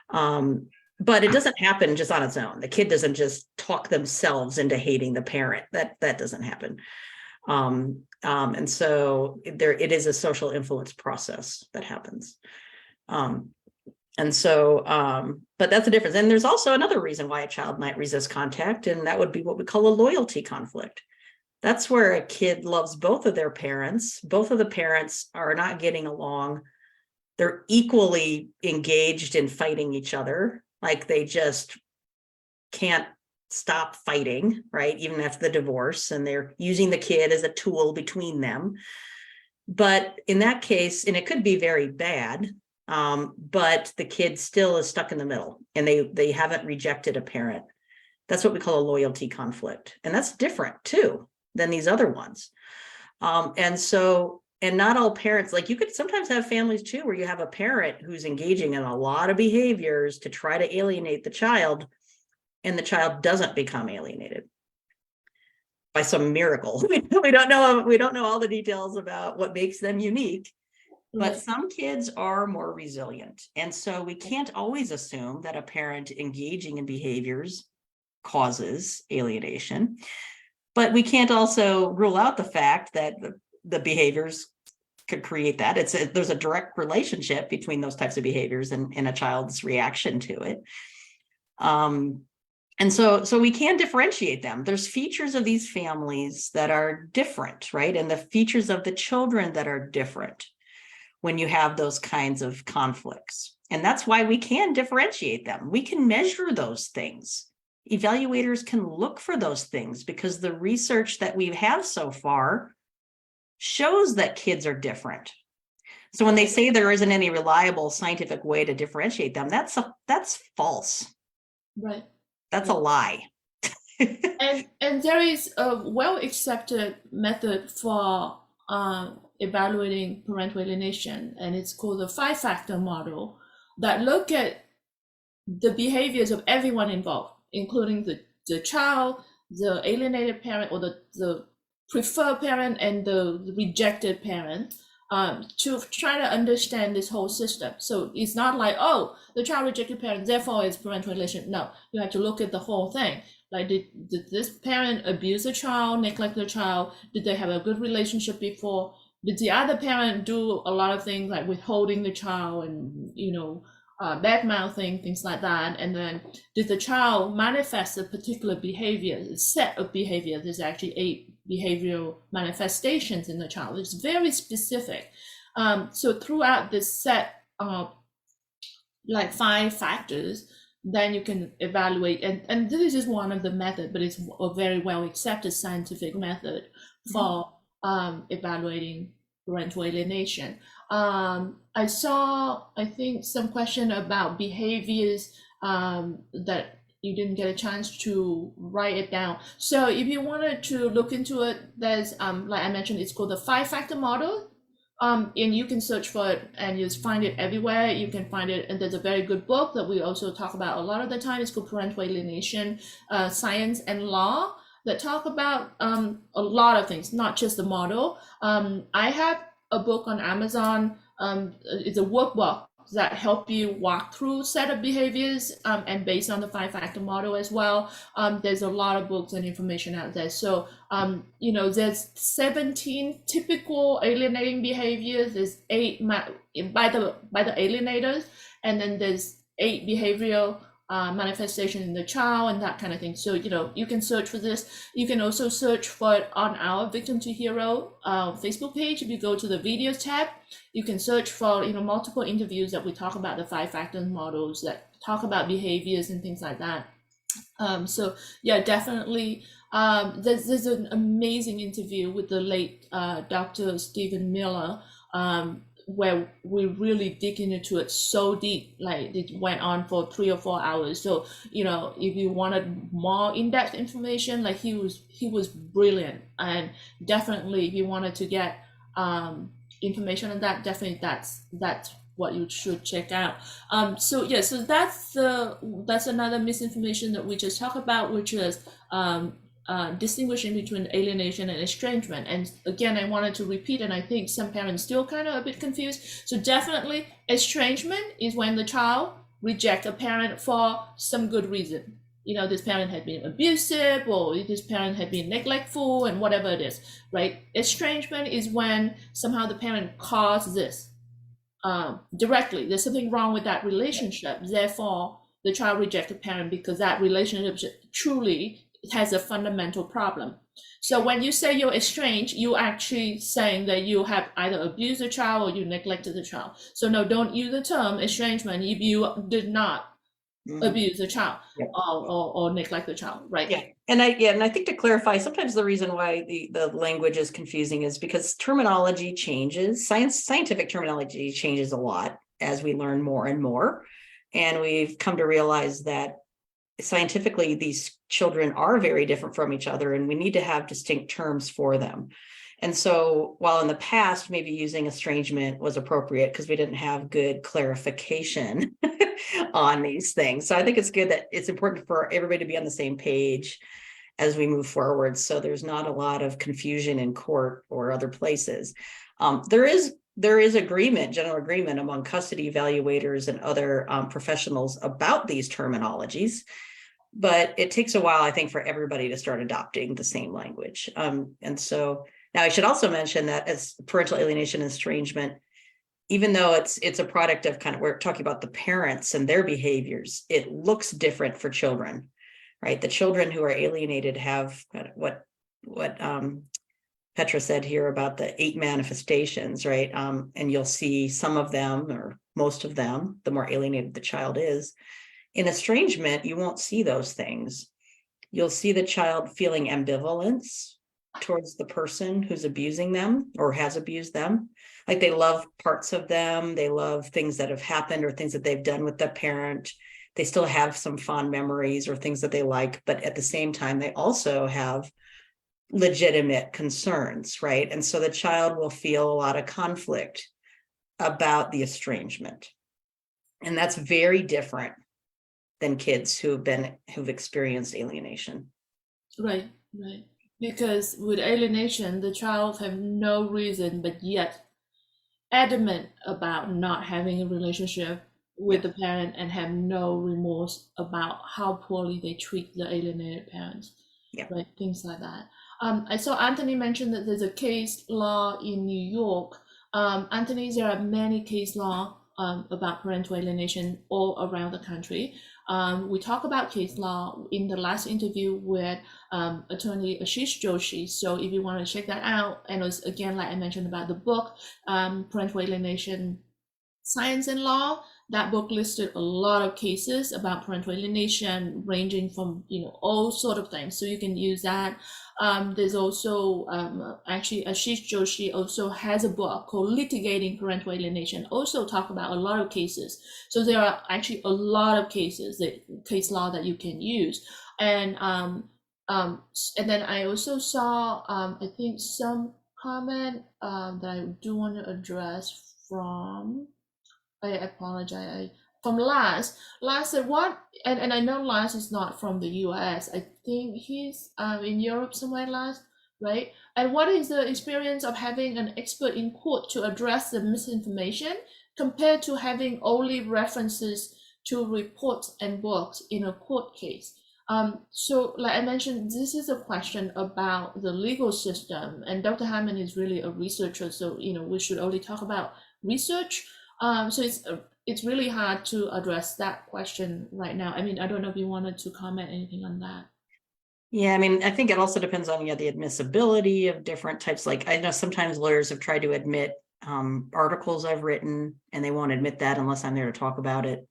But it doesn't happen just on its own. The kid doesn't just talk themselves into hating the parent. That doesn't happen. And so it is a social influence process that happens. But that's the difference. And there's also another reason why a child might resist contact, and that would be what we call a loyalty conflict. That's where a kid loves both of their parents. Both of the parents are not getting along. They're equally engaged in fighting each other. Like they just can't stop fighting, right? Even after the divorce, and they're using the kid as a tool between them. But in that case, and it could be very bad, but the kid still is stuck in the middle, and they haven't rejected a parent. That's what we call a loyalty conflict. And that's different too than these other ones. And not all parents, like you could sometimes have families too, where you have a parent who's engaging in a lot of behaviors to try to alienate the child, and the child doesn't become alienated by some miracle. We don't know all the details about what makes them unique, but some kids are more resilient. And so we can't always assume that a parent engaging in behaviors causes alienation, but we can't also rule out the fact that the behaviors could create that. There's a direct relationship between those types of behaviors and a child's reaction to it. And so we can differentiate them. There's features of these families that are different, right? And the features of the children that are different when you have those kinds of conflicts. And that's why we can differentiate them. We can measure those things. Evaluators can look for those things because the research that we have so far shows that kids are different. So when they say there isn't any reliable scientific way to differentiate them, that's false. Right. That's a lie. And there is a well-accepted method for evaluating parental alienation, and it's called the 5-factor model that look at the behaviors of everyone involved, including the child, the alienated parent, or the preferred parent, and the rejected parent, to try to understand this whole system. So it's not like, oh, the child rejected parent, therefore it's parental alienation. No, you have to look at the whole thing. Like, did this parent abuse the child, neglect the child? Did they have a good relationship before? Did the other parent do a lot of things like withholding the child and, bad mouthing, things like that? And then did the child manifest a particular behavior, a set of behaviors? There's actually 8 behavioral manifestations in the child. It's very specific. So throughout this set of like 5 factors, then you can evaluate, and this is one of the methods, but it's a very well accepted scientific method for evaluating parental alienation. I saw, I think, some question about behaviors that you didn't get a chance to write it down. So if you wanted to look into it, there's, like I mentioned, it's called the 5-factor model. And you can search for it and you find it everywhere. You can find it, and there's a very good book that we also talk about a lot of the time. It's called Parental Alienation, Science and Law, that talk about a lot of things, not just the model. I have a book on Amazon. It's a workbook that help you walk through set of behaviors, and based on the 5-factor model as well. There's a lot of books and information out there. So, there's 17 typical alienating behaviors. There's 8 by the alienators, and then there's 8 behavioral manifestation in the child and that kind of thing. So, you can search for this. You can also search for it on our Victim to Hero Facebook page. If you go to the videos tab, you can search for, multiple interviews that we talk about the 5-factor models, that talk about behaviors and things like that. So yeah, definitely. There's an amazing interview with the late Dr. Stephen Miller, where we really dig into it so deep, like it went on for 3 or 4 hours. So, if you wanted more in-depth information, like he was brilliant. And definitely if you wanted to get information on that, definitely that's what you should check out. So that's another misinformation that we just talked about, which is distinguishing between alienation and estrangement. And again, I wanted to repeat, and I think some parents still kind of a bit confused. So definitely estrangement is when the child rejects a parent for some good reason. This parent had been abusive, or this parent had been neglectful, and whatever it is, right? Estrangement is when somehow the parent caused this directly. There's something wrong with that relationship. Therefore, the child rejects the parent because that relationship truly has a fundamental problem. So when you say you're estranged, you're actually saying that you have either abused the child or you neglected the child. So no, don't use the term estrangement if you did not abuse a child Yep. or neglect the child, right? Yeah. And I think to clarify, sometimes the reason why the language is confusing is because terminology changes. Scientific terminology changes a lot as we learn more and more. And we've come to realize that scientifically, these children are very different from each other, and we need to have distinct terms for them. And so while in the past, maybe using estrangement was appropriate because we didn't have good clarification on these things. So I think it's good that it's important for everybody to be on the same page as we move forward. So there's not a lot of confusion in court or other places. There is agreement, general agreement among custody evaluators and other professionals about these terminologies, but it takes a while, I think, for everybody to start adopting the same language. And so now I should also mention that as parental alienation and estrangement, even though it's a product of kind of, we're talking about the parents and their behaviors, it looks different for children, right? The children who are alienated have what Petra said here about the 8 manifestations, right? And you'll see some of them or most of them, the more alienated the child is. In estrangement, you won't see those things. You'll see the child feeling ambivalence towards the person who's abusing them or has abused them. Like they love parts of them. They love things that have happened or things that they've done with the parent. They still have some fond memories or things that they like, but at the same time, they also have legitimate concerns, right? And so the child will feel a lot of conflict about the estrangement. And that's very different than kids who've experienced alienation. Right. Because with alienation, the child have no reason, but yet adamant about not having a relationship with the parent and have no remorse about how poorly they treat the alienated parents. Yeah. Right, things like that. I saw Anthony mention that there's a case law in New York. Anthony, there are many case law about parental alienation all around the country. We talk about case law in the last interview with attorney Ashish Joshi. So if you want to check that out, and it's, again, like I mentioned about the book, Parental Alienation, Science and Law, that book listed a lot of cases about parental alienation, ranging from, all sort of things. So you can use that. There's also actually Ashish Joshi also has a book called Litigating Parental Alienation, also talk about a lot of cases. So there are actually a lot of cases, case law that you can use. And then I also saw I think some comment that I do want to address from, I apologize. From Lars. Lars said what? And I know Lars is not from the US. I think he's in Europe somewhere, Lars, right? And what is the experience of having an expert in court to address the misinformation compared to having only references to reports and books in a court case? So like I mentioned, this is a question about the legal system, and Dr. Harman is really a researcher, so we should only talk about research. So it's really hard to address that question right now. I mean, I don't know if you wanted to comment anything on that. Yeah, I mean, I think it also depends on the admissibility of different types. Like I know sometimes lawyers have tried to admit articles I've written, and they won't admit that unless I'm there to talk about it.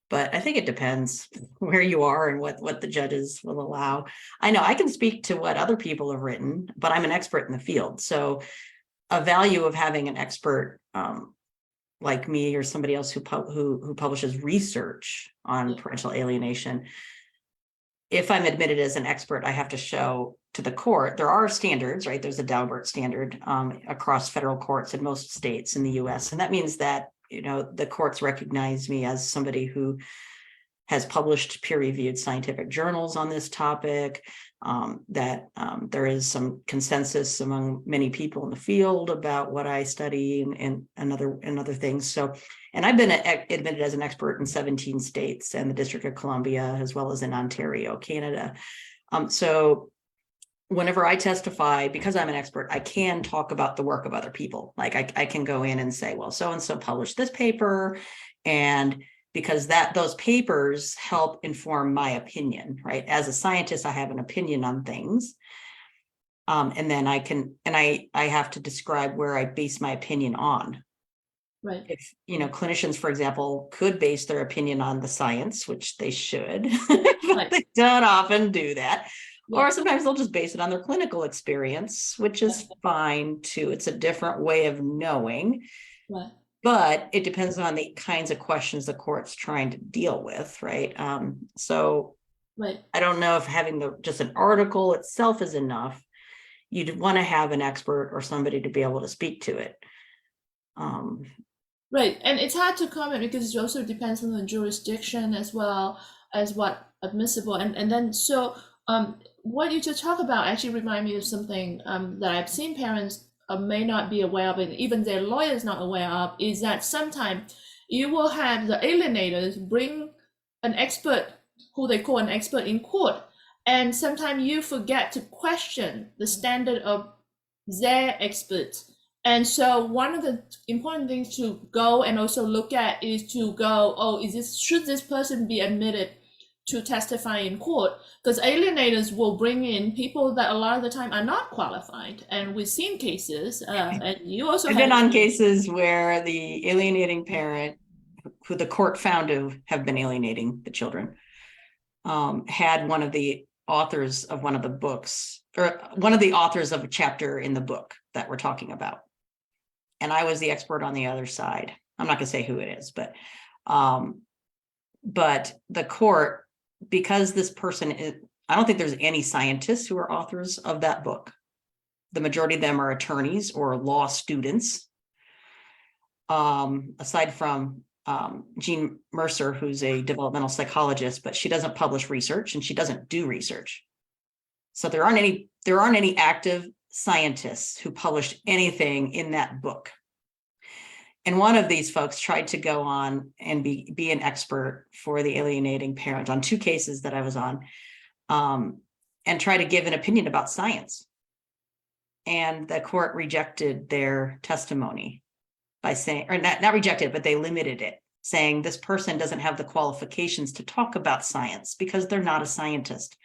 But I think it depends where you are and what the judges will allow. I know I can speak to what other people have written, but I'm an expert in the field. So a value of having an expert like me or somebody else who publishes research on parental alienation, if I'm admitted as an expert, I have to show to the court, there are standards, right? There's a Daubert standard across federal courts in most states in the US. And that means that, the courts recognize me as somebody who has published peer-reviewed scientific journals on this topic, that there is some consensus among many people in the field about what I study and other things. So, and I've been admitted as an expert in 17 states and the District of Columbia, as well as in Ontario, Canada. So whenever I testify, because I'm an expert, I can talk about the work of other people. Like I can go in and say, well, so-and-so published this paper, and because those papers help inform my opinion, right? As a scientist, I have an opinion on things. And then I have to describe where I base my opinion on. Right. If, clinicians, for example, could base their opinion on the science, which they should, but Right. they don't often do that. Yeah. Or sometimes they'll just base it on their clinical experience, which is fine too. It's a different way of knowing, Right. but it depends on the kinds of questions the court's trying to deal with, right? So Right. I don't know if having just an article itself is enough. You'd want to have an expert or somebody to be able to speak to it. Right, and it's hard to comment because it also depends on the jurisdiction as well as what admissible, and then so what you just talk about actually remind me of something that I've seen parents may not be aware of, and even their lawyers not aware of, is that sometimes you will have the alienators bring an expert who they call an expert in court, and sometimes you forget to question the standard of their experts. And so one of the important things to go and also look at is to go, oh, should this person be admitted to testify in court? Because alienators will bring in people that a lot of the time are not qualified. And we've seen cases, and you also I've have been on cases where the alienating parent, who the court found to have been alienating the children, had one of the authors of one of the books, or one of the authors of a chapter in the book that we're talking about. And I was the expert on the other side. I'm not going to say who it is, but the court, because this person is, I don't think there's any scientists who are authors of that book. The majority of them are attorneys or law students. Aside from Jean Mercer, who's a developmental psychologist, but she doesn't publish research and she doesn't do research. So there aren't any active scientists who published anything in that book. And one of these folks tried to go on and be an expert for the alienating parent on 2 cases that I was on, and try to give an opinion about science. And the court rejected their testimony by saying, or not rejected, but they limited it, saying this person doesn't have the qualifications to talk about science because they're not a scientist.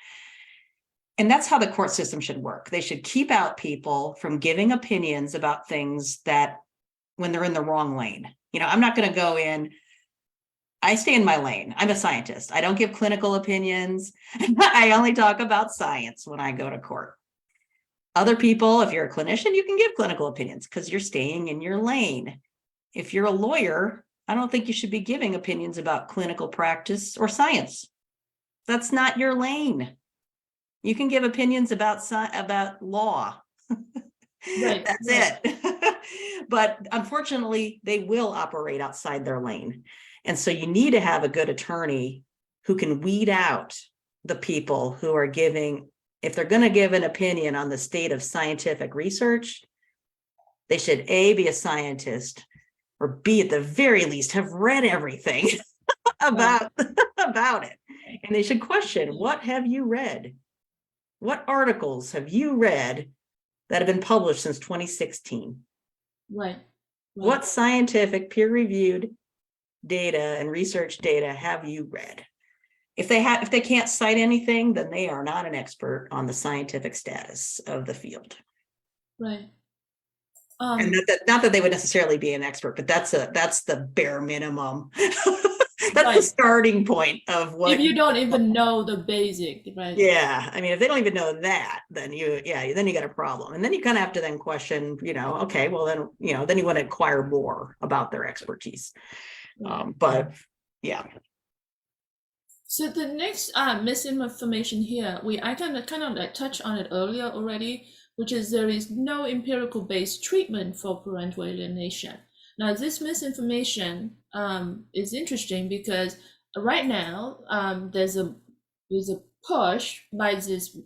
And that's how the court system should work. They should keep out people from giving opinions about things that when they're in the wrong lane. I'm not going to go in. I stay in my lane. I'm a scientist. I don't give clinical opinions. I only talk about science when I go to court. Other people, if you're a clinician, you can give clinical opinions because you're staying in your lane. If you're a lawyer, I don't think you should be giving opinions about clinical practice or science. That's not your lane. You can give opinions about law. Right. That's it. But unfortunately, they will operate outside their lane. And so you need to have a good attorney who can weed out the people who are giving, if they're going to give an opinion on the state of scientific research, they should A, be a scientist, or B, at the very least, have read everything about it. And they should question, what have you read? What articles have you read that have been published since 2016? Right. What scientific peer-reviewed data and research data have you read? If they can't cite anything, then they are not an expert on the scientific status of the field. Right. And not that they would necessarily be an expert, but that's the bare minimum. That's the starting point of what. If you don't even know the basic, right? Yeah, I mean, if they don't even know that, then you got a problem, and then you kind of have to then question, okay, well then you want to inquire more about their expertise. But yeah. So the next misinformation here, I kind of like touched on it earlier already, which is there is no empirical based treatment for parental alienation. Now this misinformation is interesting because right now there's a push by these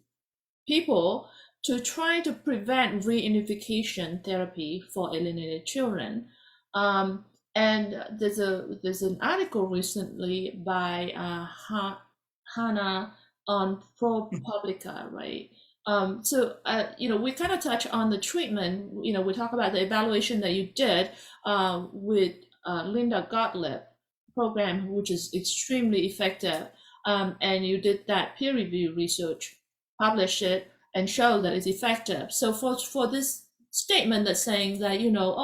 people to try to prevent reunification therapy for alienated children. And there's an article recently by Hannah on ProPublica, right? So we kind of touch on the treatment. We talk about the evaluation that you did with Linda Gottlieb program, which is extremely effective. And you did that peer review research, publish it, and show that it's effective. So for this statement that's saying that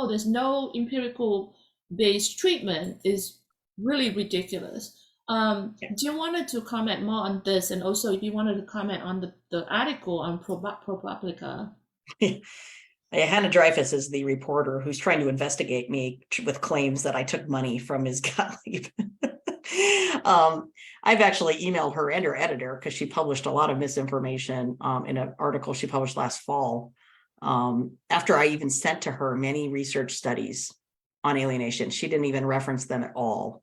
there's no empirical based treatment is really ridiculous. Do you wanted to comment more on this, and also if you wanted to comment on the article on ProPublica? Hannah Dreyfus is the reporter who's trying to investigate me with claims that I took money from his Gottlieb. I've actually emailed her and her editor because she published a lot of misinformation in an article she published last fall. After I even sent to her many research studies on alienation, she didn't even reference them at all.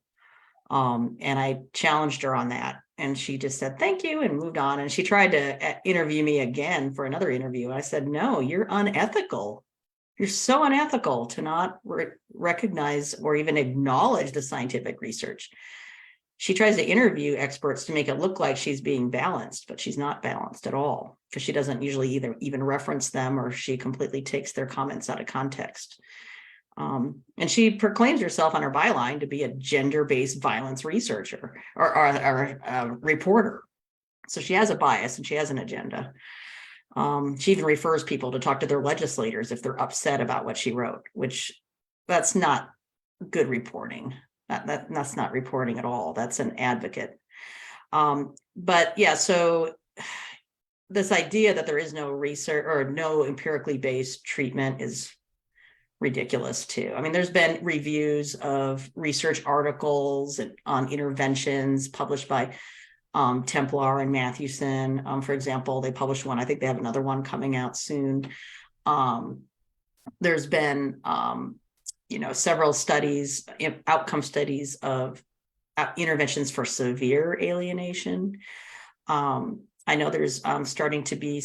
And I challenged her on that. And she just said, thank you, and moved on. And she tried to interview me again for another interview. I said, no, you're unethical. You're so unethical to not recognize or even acknowledge the scientific research. She tries to interview experts to make it look like she's being balanced, but she's not balanced at all, because she doesn't usually either even reference them, or she completely takes their comments out of context. And she proclaims herself on her byline to be a gender-based violence researcher or reporter. So she has a bias and she has an agenda. She even refers people to talk to their legislators if they're upset about what she wrote, which that's not good reporting. That's not reporting at all. That's an advocate. But yeah, so this idea that there is no research or no empirically based treatment is ridiculous too. I mean, there's been reviews of research articles on interventions published by Templar and Mathewson. For example, they published one. I think they have another one coming out soon. There's been, several studies, outcome studies of interventions for severe alienation. I know there's starting to be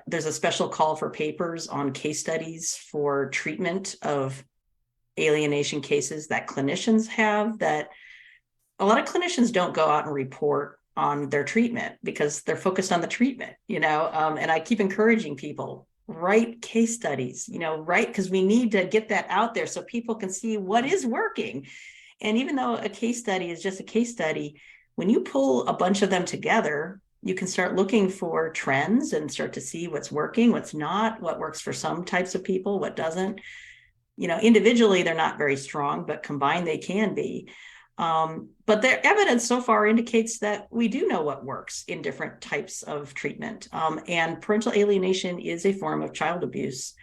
there's a special call for papers on case studies for treatment of alienation cases that clinicians have, that a lot of clinicians don't go out and report on their treatment because they're focused on the treatment, and I keep encouraging people, write case studies, write, because we need to get that out there so people can see what is working. And even though a case study is just a case study, when you pull a bunch of them together, you can start looking for trends and start to see what's working, what's not, what works for some types of people, what doesn't. Individually, they're not very strong, but combined, they can be. But the evidence so far indicates that we do know what works in different types of treatment. And parental alienation is a form of child abuse.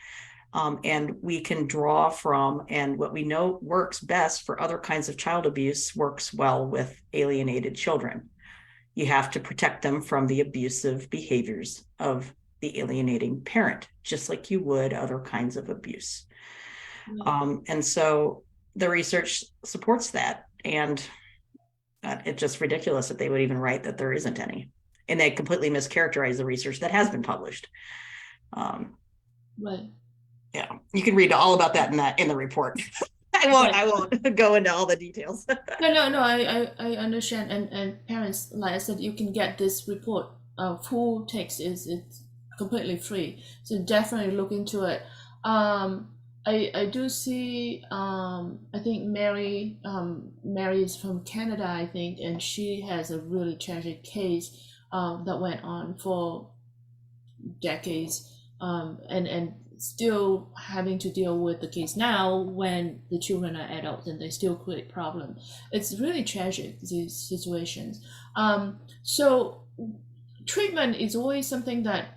And we can draw from, and what we know works best for other kinds of child abuse works well with alienated children. You have to protect them from the abusive behaviors of the alienating parent, just like you would other kinds of abuse. And so the research supports that. And it's just ridiculous that they would even write that there isn't any. And they completely mischaracterize the research that has been published. Right. Yeah, you can read all about that in the report. I won't go into all the details. No, I understand. And parents, like I said, you can get this report. Full text it's completely free. So definitely look into it. I do see. I think Mary is from Canada, I think, and she has a really tragic case that went on for decades, and still having to deal with the case now when the children are adults and they still create problems. It's really tragic, these situations. So treatment is always something that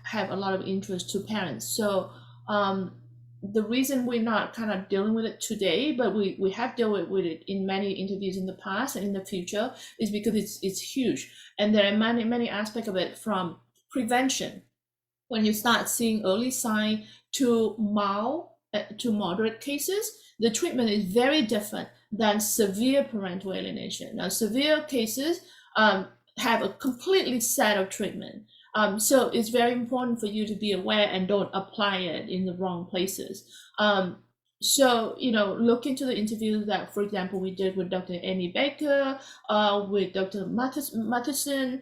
have a lot of interest to parents. So the reason we're not kind of dealing with it today, but we have dealt with it in many interviews in the past and in the future, is because it's huge. And there are many aspects of it, from prevention, when you start seeing early sign, to mild to moderate cases, the treatment is very different than severe parental alienation. Now, severe cases have a completely set of treatment. So it's very important for you to be aware and don't apply it in the wrong places. So, look into the interview that, for example, we did with Dr. Amy Baker, with Dr. Matheson,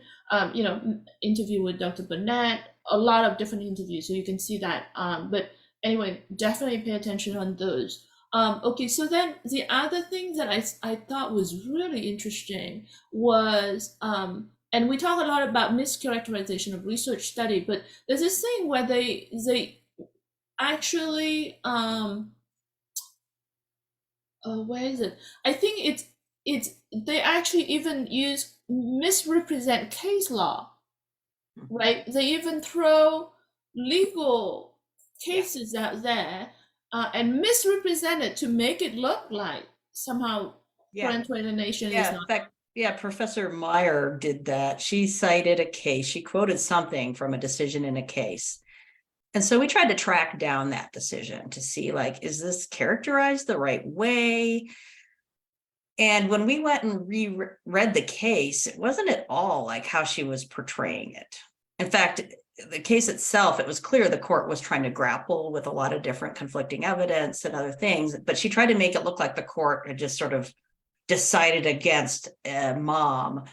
interview with Dr. Burnett, a lot of different interviews, so you can see that. But anyway, definitely pay attention on those. Okay, so then the other thing that I thought was really interesting was, and we talk a lot about mischaracterization of research study, but there's this thing where they actually Where is it? I think it's they actually even use misrepresent case law, right? They even throw legal Yeah. cases out there and misrepresent it to make it look like somehow Yeah. parental alienation is Yeah. In not. fact, yeah, Professor Meyer did that. She cited a case, she quoted something from a decision in a case. And so we tried to track down that decision to see, like, is this characterized the right way? And when we went and reread the case, it wasn't at all like how she was portraying it. In fact, the case itself, it was clear the court was trying to grapple with a lot of different conflicting evidence and other things, but she tried to make it look like the court had just sort of decided against a mom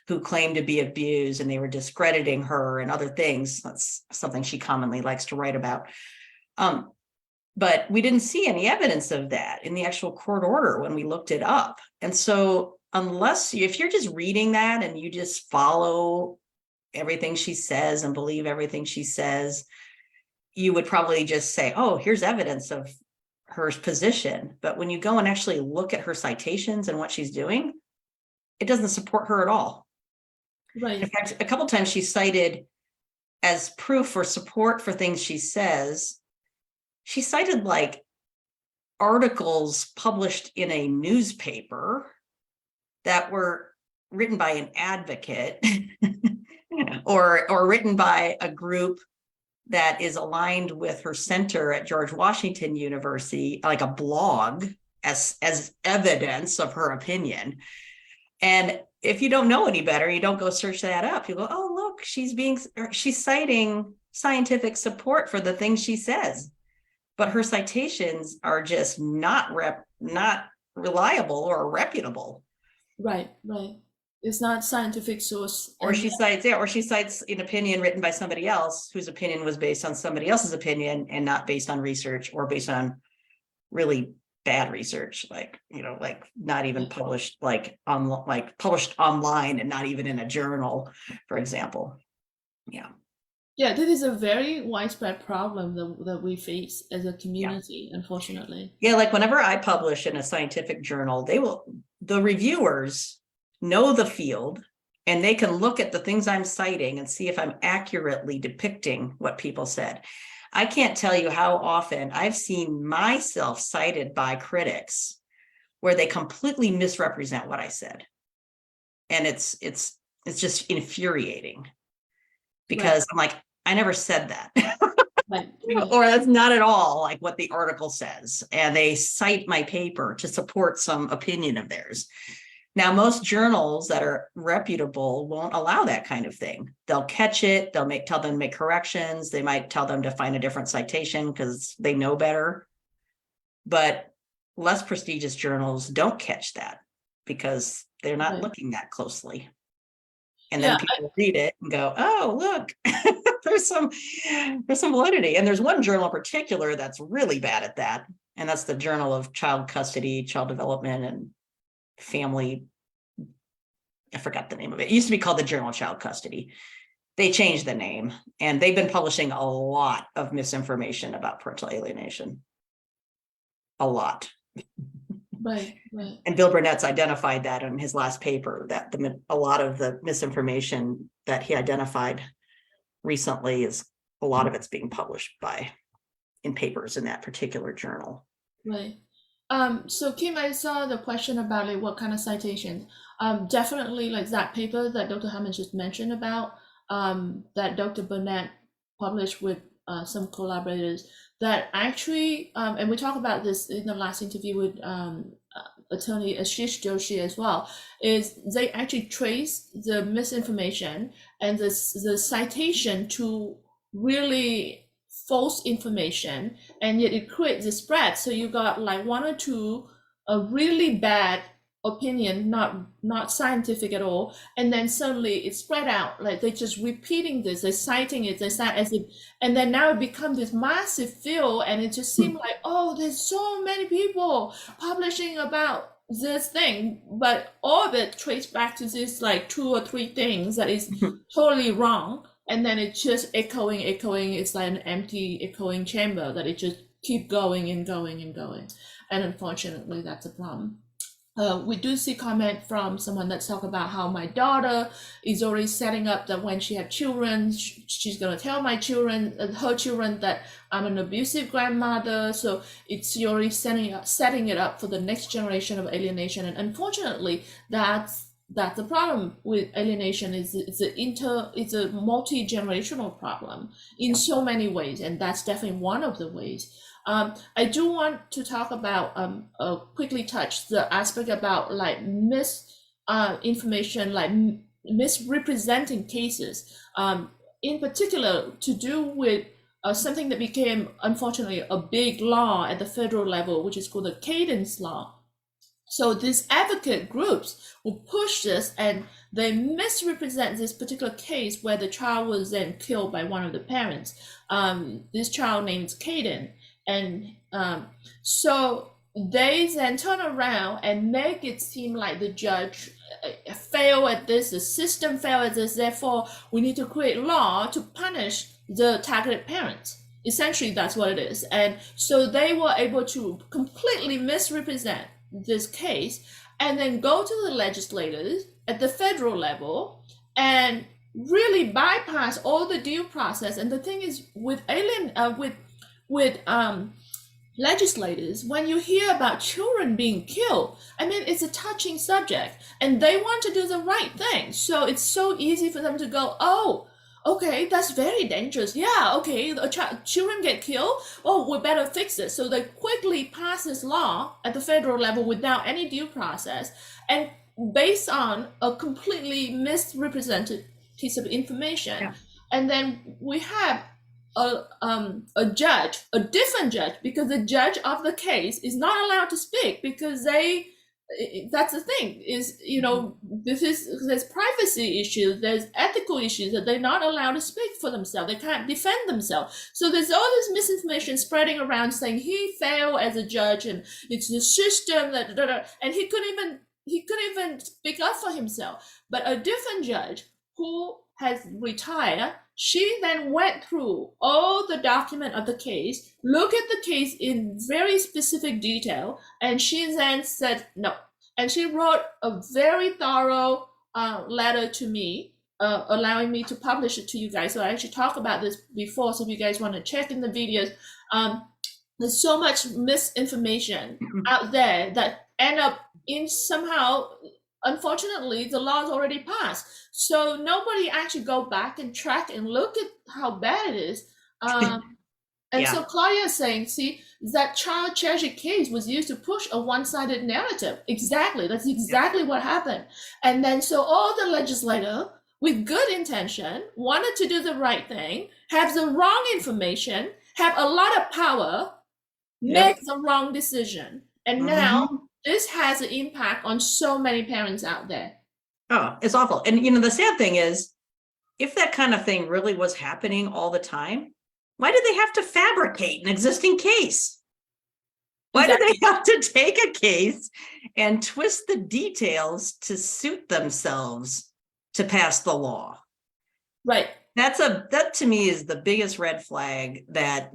who claimed to be abused and they were discrediting her and other things. That's something she commonly likes to write about. But we didn't see any evidence of that in the actual court order when we looked it up. And so if you're just reading that and you just follow everything she says and believe everything she says, you would probably just say, oh, here's evidence of her position. But when you go and actually look at her citations and what she's doing, it doesn't support her at all. Right. In fact, a couple of times she cited as proof or support for things she says, she cited like articles published in a newspaper that were written by an advocate or written by a group that is aligned with her center at George Washington University, like a blog as evidence of her opinion. And if you don't know any better, you don't go search that up. You go, oh, look, she's citing scientific support for the things she says. But her citations are just not reliable or reputable. Right. It's not scientific source. Or she cites an opinion written by somebody else whose opinion was based on somebody else's opinion and not based on research or based on really bad research, like not even published, published online and not even in a journal, for example. Yeah, this is a very widespread problem that we face as a community, unfortunately. Yeah, like whenever I publish in a scientific journal, the reviewers know the field and they can look at the things I'm citing and see if I'm accurately depicting what people said. I can't tell you how often I've seen myself cited by critics where they completely misrepresent what I said. And it's just infuriating because I'm like, I never said that. Or that's not at all like what the article says. And they cite my paper to support some opinion of theirs. Now, most journals that are reputable won't allow that kind of thing. They'll catch it. They'll tell them to make corrections. They might tell them to find a different citation because they know better. But less prestigious journals don't catch that because they're not looking that closely. And then people read it and go, oh, look, there's some validity. And there's one journal in particular that's really bad at that. And that's the Journal of Child Custody, Child Development, and Family. I forgot the name of it. It used to be called the Journal of Child Custody. They changed the name and they've been publishing a lot of misinformation about parental alienation. A lot. Right. And Bill Burnett's identified that in his last paper, that a lot of the misinformation that he identified recently is a lot of it's being published in papers in that particular journal. Right. So Kim, I saw the question about like what kind of citations. Definitely like that paper that Dr. Hammonds just mentioned about, that Dr. Burnett published with some collaborators that actually, and we talked about this in the last interview with attorney Ashish Joshi as well, is they actually trace the misinformation and the citation to really false information, and yet it creates a spread. So you got like one or two a really bad opinion, not scientific at all, and then suddenly it spread out. Like they're just repeating this, they're citing it, they cite as if, and then now it becomes this massive field, and it just seemed like, oh, there's so many people publishing about this thing, but all of it traced back to this like two or three things that is totally wrong. And then it's just echoing. It's like an empty echoing chamber that it just keep going and going and going. And unfortunately, that's a problem. We do see comment from someone that's talk about how my daughter is already setting up that when she had children, she's going to tell my children, her children, that I'm an abusive grandmother. So it's already setting it up for the next generation of alienation. And unfortunately, that's the problem with alienation. Is it's a multi-generational problem in so many ways, and that's definitely one of the ways. I do want to talk about quickly touch the aspect about like misinformation, like misrepresenting cases. In particular, to do with something that became unfortunately a big law at the federal level, which is called the Cadence Law. So these advocate groups will push this, and they misrepresent this particular case where the child was then killed by one of the parents. This child named Caden. And so they then turn around and make it seem like the judge failed at this, the system failed at this, therefore we need to create law to punish the targeted parents. Essentially, that's what it is. And so they were able to completely misrepresent this case and then go to the legislators at the federal level and really bypass all the due process. And the thing is, with legislators, when you hear about children being killed, I mean, it's a touching subject and they want to do the right thing. So it's so easy for them to go, oh, okay, that's very dangerous. Yeah, okay, children get killed. Oh, we better fix it. So they quickly pass this law at the federal level without any due process, and based on a completely misrepresented piece of information. Yeah. And then we have a judge, a different judge, because the judge of the case is not allowed to speak because that's the thing is, you know, there's privacy issues, there's ethical issues that they're not allowed to speak for themselves. They can't defend themselves. So there's all this misinformation spreading around saying he failed as a judge and it's the system that, and he couldn't even speak up for himself. But a different judge who has retired, she then went through all the document of the case, looked at the case in very specific detail, and she then said no. And she wrote a very thorough letter to me, allowing me to publish it to you guys. So I actually talked about this before, so if you guys want to check in the videos, there's so much misinformation out there that end up in somehow, unfortunately, the law's already passed. So nobody actually go back and track and look at how bad it is. And yeah. So Claudia is saying, see, that child cherishing case was used to push a one-sided narrative. Exactly. That's exactly what happened. And then so all the legislator with good intention wanted to do the right thing, have the wrong information, have a lot of power, make the wrong decision. And now this has an impact on so many parents out there. Oh, it's awful. And, you know, the sad thing is, if that kind of thing really was happening all the time, why did they have to fabricate an existing case? Why do they have to take a case and twist the details to suit themselves to pass the law? Right. That to me is the biggest red flag that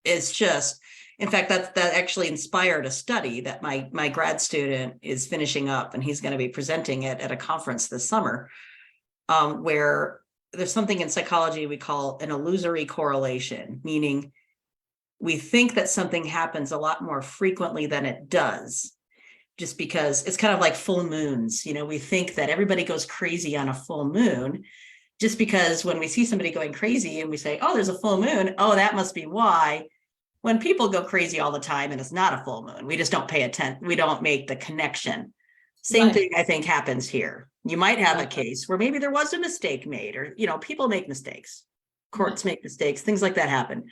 it's just, in fact, that actually inspired a study that my grad student is finishing up, and he's going to be presenting it at a conference this summer, where there's something in psychology we call an illusory correlation, meaning we think that something happens a lot more frequently than it does, just because it's kind of like full moons. You know, we think that everybody goes crazy on a full moon, just because when we see somebody going crazy and we say, oh, there's a full moon, oh, that must be why. When people go crazy all the time and it's not a full moon, we just don't pay attention. We don't make the connection. Same thing, I think, happens here. You might have a case where maybe there was a mistake made, or, you know, people make mistakes, courts make mistakes, things like that happen.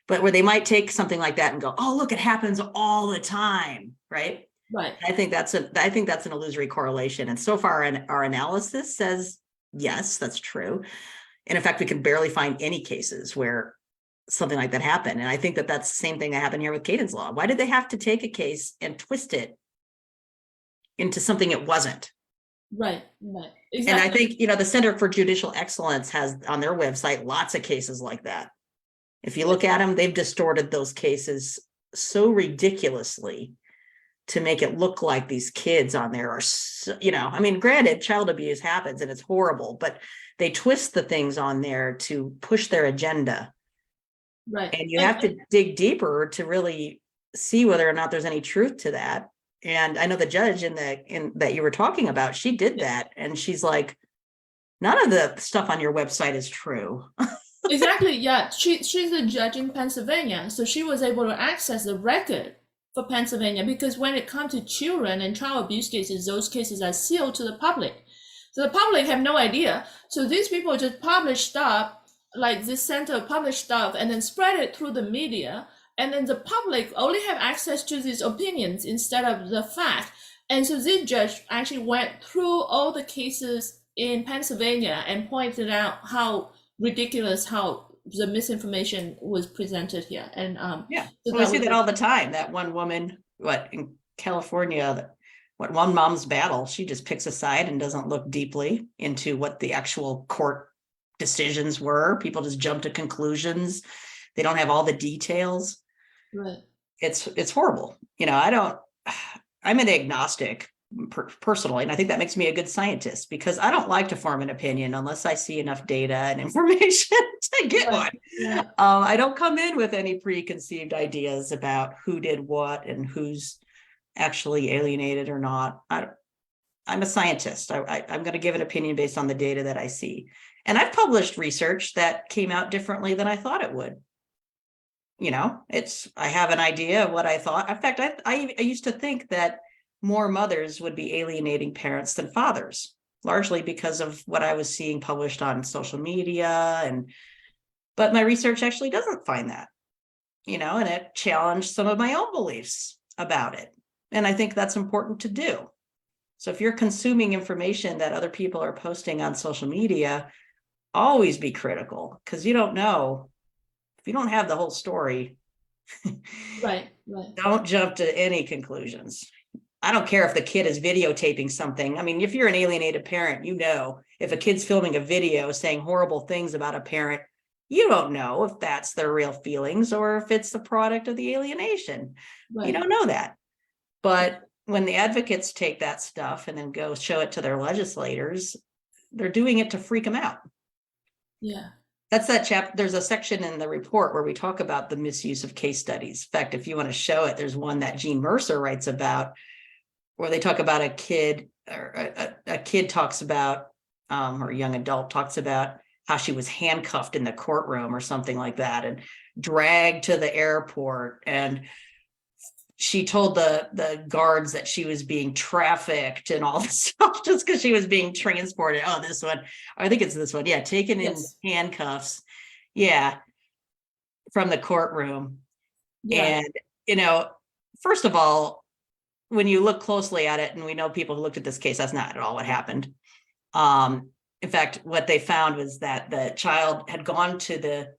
But where they might take something like that and go, oh, look, it happens all the time, right? Right. I think that's an illusory correlation. And so far, our analysis says, yes, that's true. And in fact, we can barely find any cases where something like that happened. And I think that that's the same thing that happened here with Cadence Law. Why did they have to take a case and twist it into something it wasn't? Right. Exactly. And I think, you know, the Center for Judicial Excellence has on their website lots of cases like that. If you look at them, they've distorted those cases so ridiculously to make it look like these kids on there are, I mean, granted, child abuse happens and it's horrible, but they twist the things on there to push their agenda. Right. And you have to dig deeper to really see whether or not there's any truth to that. And I know the judge in that you were talking about, she did that. And she's like, none of the stuff on your website is true. Exactly, yeah. She's a judge in Pennsylvania, so she was able to access the record for Pennsylvania because when it comes to children and child abuse cases, those cases are sealed to the public. So the public have no idea. So these people just publish stuff, like this center publish stuff and then spread it through the media. And then the public only have access to these opinions instead of the fact. And so this judge actually went through all the cases in Pennsylvania and pointed out how ridiculous how the misinformation was presented here. And Yeah, so well, we see that all the time. That one woman, in California, one mom's battle, she just picks a side and doesn't look deeply into what the actual court decisions were. People just jump to conclusions. They don't have all the details. right. It's horrible. I'm an agnostic personally, and I think that makes me a good scientist because I don't like to form an opinion unless I see enough data and information to get one. Yeah. I don't come in with any preconceived ideas about who did what and who's actually alienated or not. I'm a scientist. I'm going to give an opinion based on the data that I see. And I've published research that came out differently than I thought it would. I have an idea of what I thought. In fact, I used to think that more mothers would be alienating parents than fathers, largely because of what I was seeing published on social media. But my research actually doesn't find that, and it challenged some of my own beliefs about it. And I think that's important to do. So if you're consuming information that other people are posting on social media, always be critical because you don't know. If you don't have the whole story, Right. don't jump to any conclusions. I don't care if the kid is videotaping something. I mean, if you're an alienated parent, if a kid's filming a video saying horrible things about a parent, you don't know if that's their real feelings or if it's the product of the alienation. Right. You don't know that. But when the advocates take that stuff and then go show it to their legislators, they're doing it to freak them out. Yeah. That's that chapter. There's a section in the report where we talk about the misuse of case studies. In fact, if you want to show it, there's one that Jean Mercer writes about where they talk about a kid or a kid talks about, or a young adult talks about how she was handcuffed in the courtroom or something like that and dragged to the airport. And she told the guards that she was being trafficked and all this stuff just because she was being transported. Oh, this one, I think it's this one. Yeah, taken in handcuffs. Yeah, from the courtroom. Yeah. And, first of all, when you look closely at it, and we know people who looked at this case, that's not at all what happened. In fact, what they found was that the child had gone to the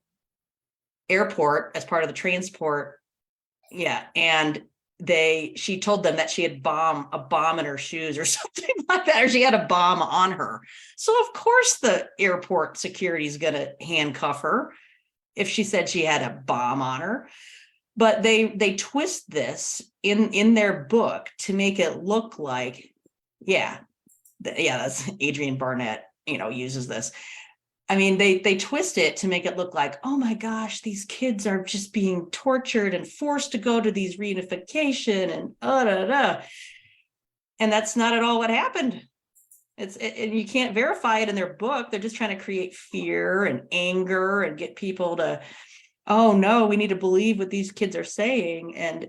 airport as part of the transport. Yeah. And she told them that she had a bomb in her shoes or something like that, or she had a bomb on her. So of course the airport security is going to handcuff her if she said she had a bomb on her. But they twist this in their book to make it look like, that's Adrian Barnett, uses this. I mean, they twist it to make it look like, oh my gosh, these kids are just being tortured and forced to go to these reunification and and that's not at all what happened. And you can't verify it in their book. They're just trying to create fear and anger and get people to, oh no, we need to believe what these kids are saying. And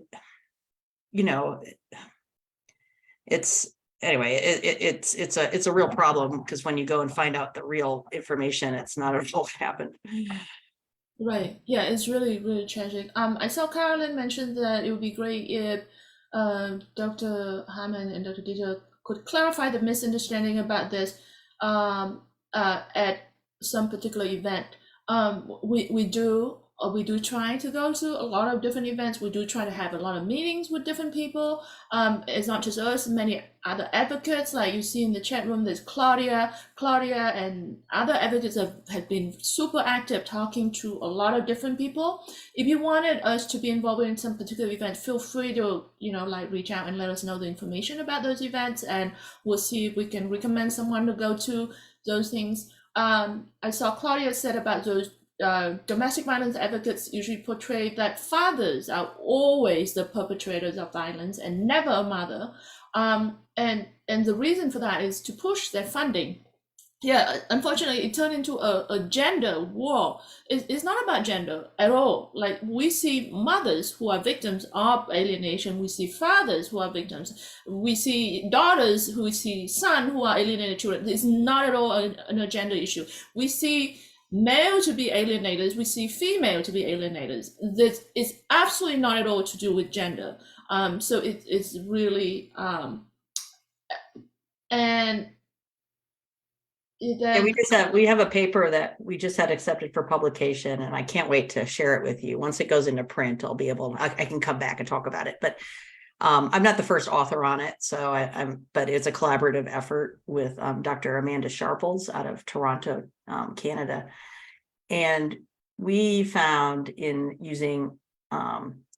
it's a real problem because when you go and find out the real information, it's not at all what happened. Right. Yeah, it's really, really tragic. I saw Carolyn mention that it would be great if Dr. Harman and Dr. Deeter could clarify the misunderstanding about this at some particular event. We do we do try to go to a lot of different events. We do try to have a lot of meetings with different people. It's not just us, many other advocates, like you see in the chat room, there's Claudia and other advocates have been super active talking to a lot of different people. If you wanted us to be involved in some particular event, feel free to, like reach out and let us know the information about those events, and we'll see if we can recommend someone to go to those things. I saw Claudia said about those domestic violence advocates usually portray that fathers are always the perpetrators of violence and never a mother. And the reason for that is to push their funding. Yeah, unfortunately, it turned into a gender war. It's not about gender at all. Like, we see mothers who are victims of alienation. We see fathers who are victims. We see daughters who see sons who are alienated children. It's not at all a gender issue. We see male to be alienators. We see female to be alienators. This is absolutely not at all to do with gender. So it's really and then we have a paper that we just had accepted for publication, and I can't wait to share it with you. Once it goes into print, I can come back and talk about it. But I'm not the first author on it, so but it's a collaborative effort with Dr. Amanda Sharples out of Toronto, Canada. And we found, in using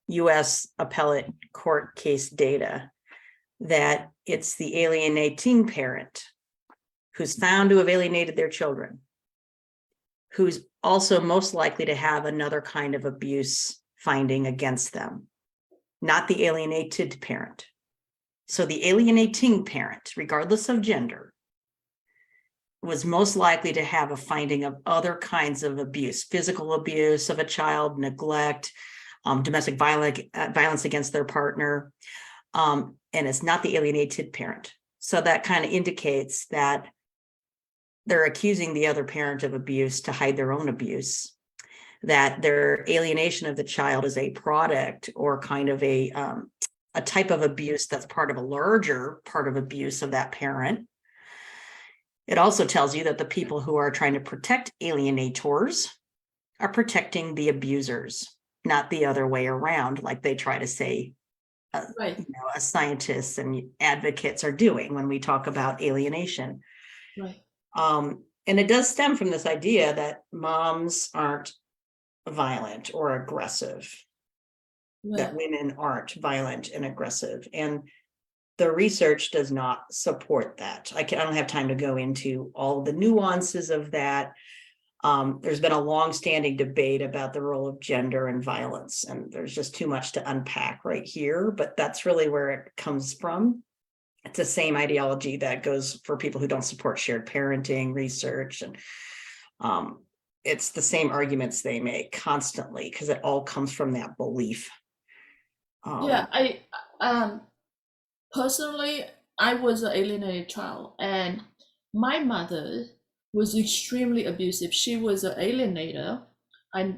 US appellate court case data, that it's the alienating parent who's found to have alienated their children, who's also most likely to have another kind of abuse finding against them, not the alienated parent. So the alienating parent, regardless of gender, was most likely to have a finding of other kinds of abuse, physical abuse of a child, neglect, domestic violence against their partner, and it's not the alienated parent. So that kind of indicates that they're accusing the other parent of abuse to hide their own abuse, that their alienation of the child is a product or kind of a type of abuse that's part of a larger part of abuse of that parent. It also tells you that the people who are trying to protect alienators are protecting the abusers, not the other way around, like they try to say, right. As scientists and advocates are doing when we talk about alienation. Right. And it does stem from this idea that moms aren't violent or aggressive, Right. that women aren't violent and aggressive. And the research does not support that. I don't have time to go into all the nuances of that. There's been a long-standing debate about the role of gender and violence, and there's just too much to unpack right here, but that's really where it comes from. It's the same ideology that goes for people who don't support shared parenting research, and it's the same arguments they make constantly because it all comes from that belief. Yeah, I personally, I was an alienated child, and my mother was extremely abusive. She was an alienator. I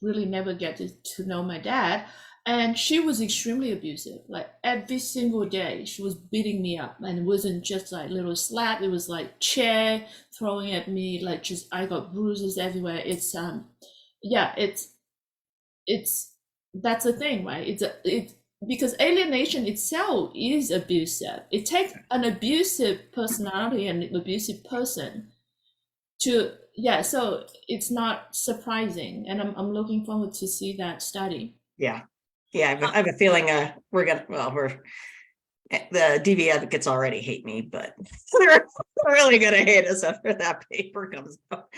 really never get to know my dad, and she was extremely abusive. Like, every single day, she was beating me up, and it wasn't just like little slap. It was like chair throwing at me, like just I got bruises everywhere. It's yeah, it's that's the thing, right? It's because alienation itself is abusive. It takes an abusive personality and an abusive person to, yeah, so it's not surprising, and I'm looking forward to see that study. Yeah, I have a feeling the DV advocates already hate me, but they're really gonna hate us after that paper comes out.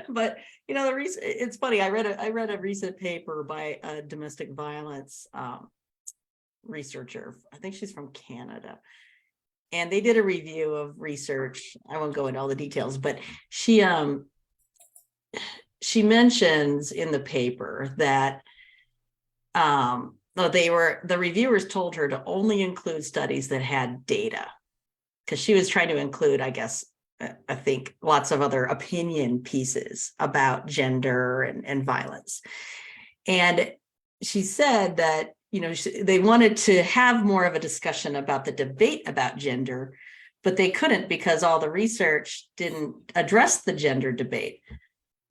But the reason, it's funny, I read a recent paper by a domestic violence researcher. I think she's from Canada, and they did a review of research. I won't go into all the details, but she mentions in the paper that the reviewers told her to only include studies that had data, because she was trying to include, I think, lots of other opinion pieces about gender and violence. And she said that they wanted to have more of a discussion about the debate about gender, but they couldn't because all the research didn't address the gender debate.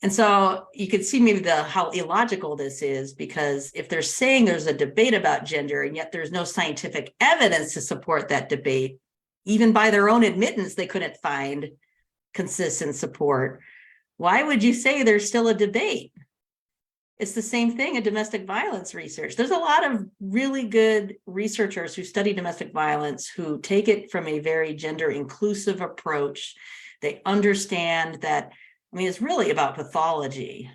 And so you can see maybe how illogical this is, because if they're saying there's a debate about gender and yet there's no scientific evidence to support that debate, even by their own admittance, they couldn't find consistent support. Why would you say there's still a debate? It's the same thing in domestic violence research. There's a lot of really good researchers who study domestic violence who take it from a very gender inclusive approach. They understand that, I mean, it's really about pathology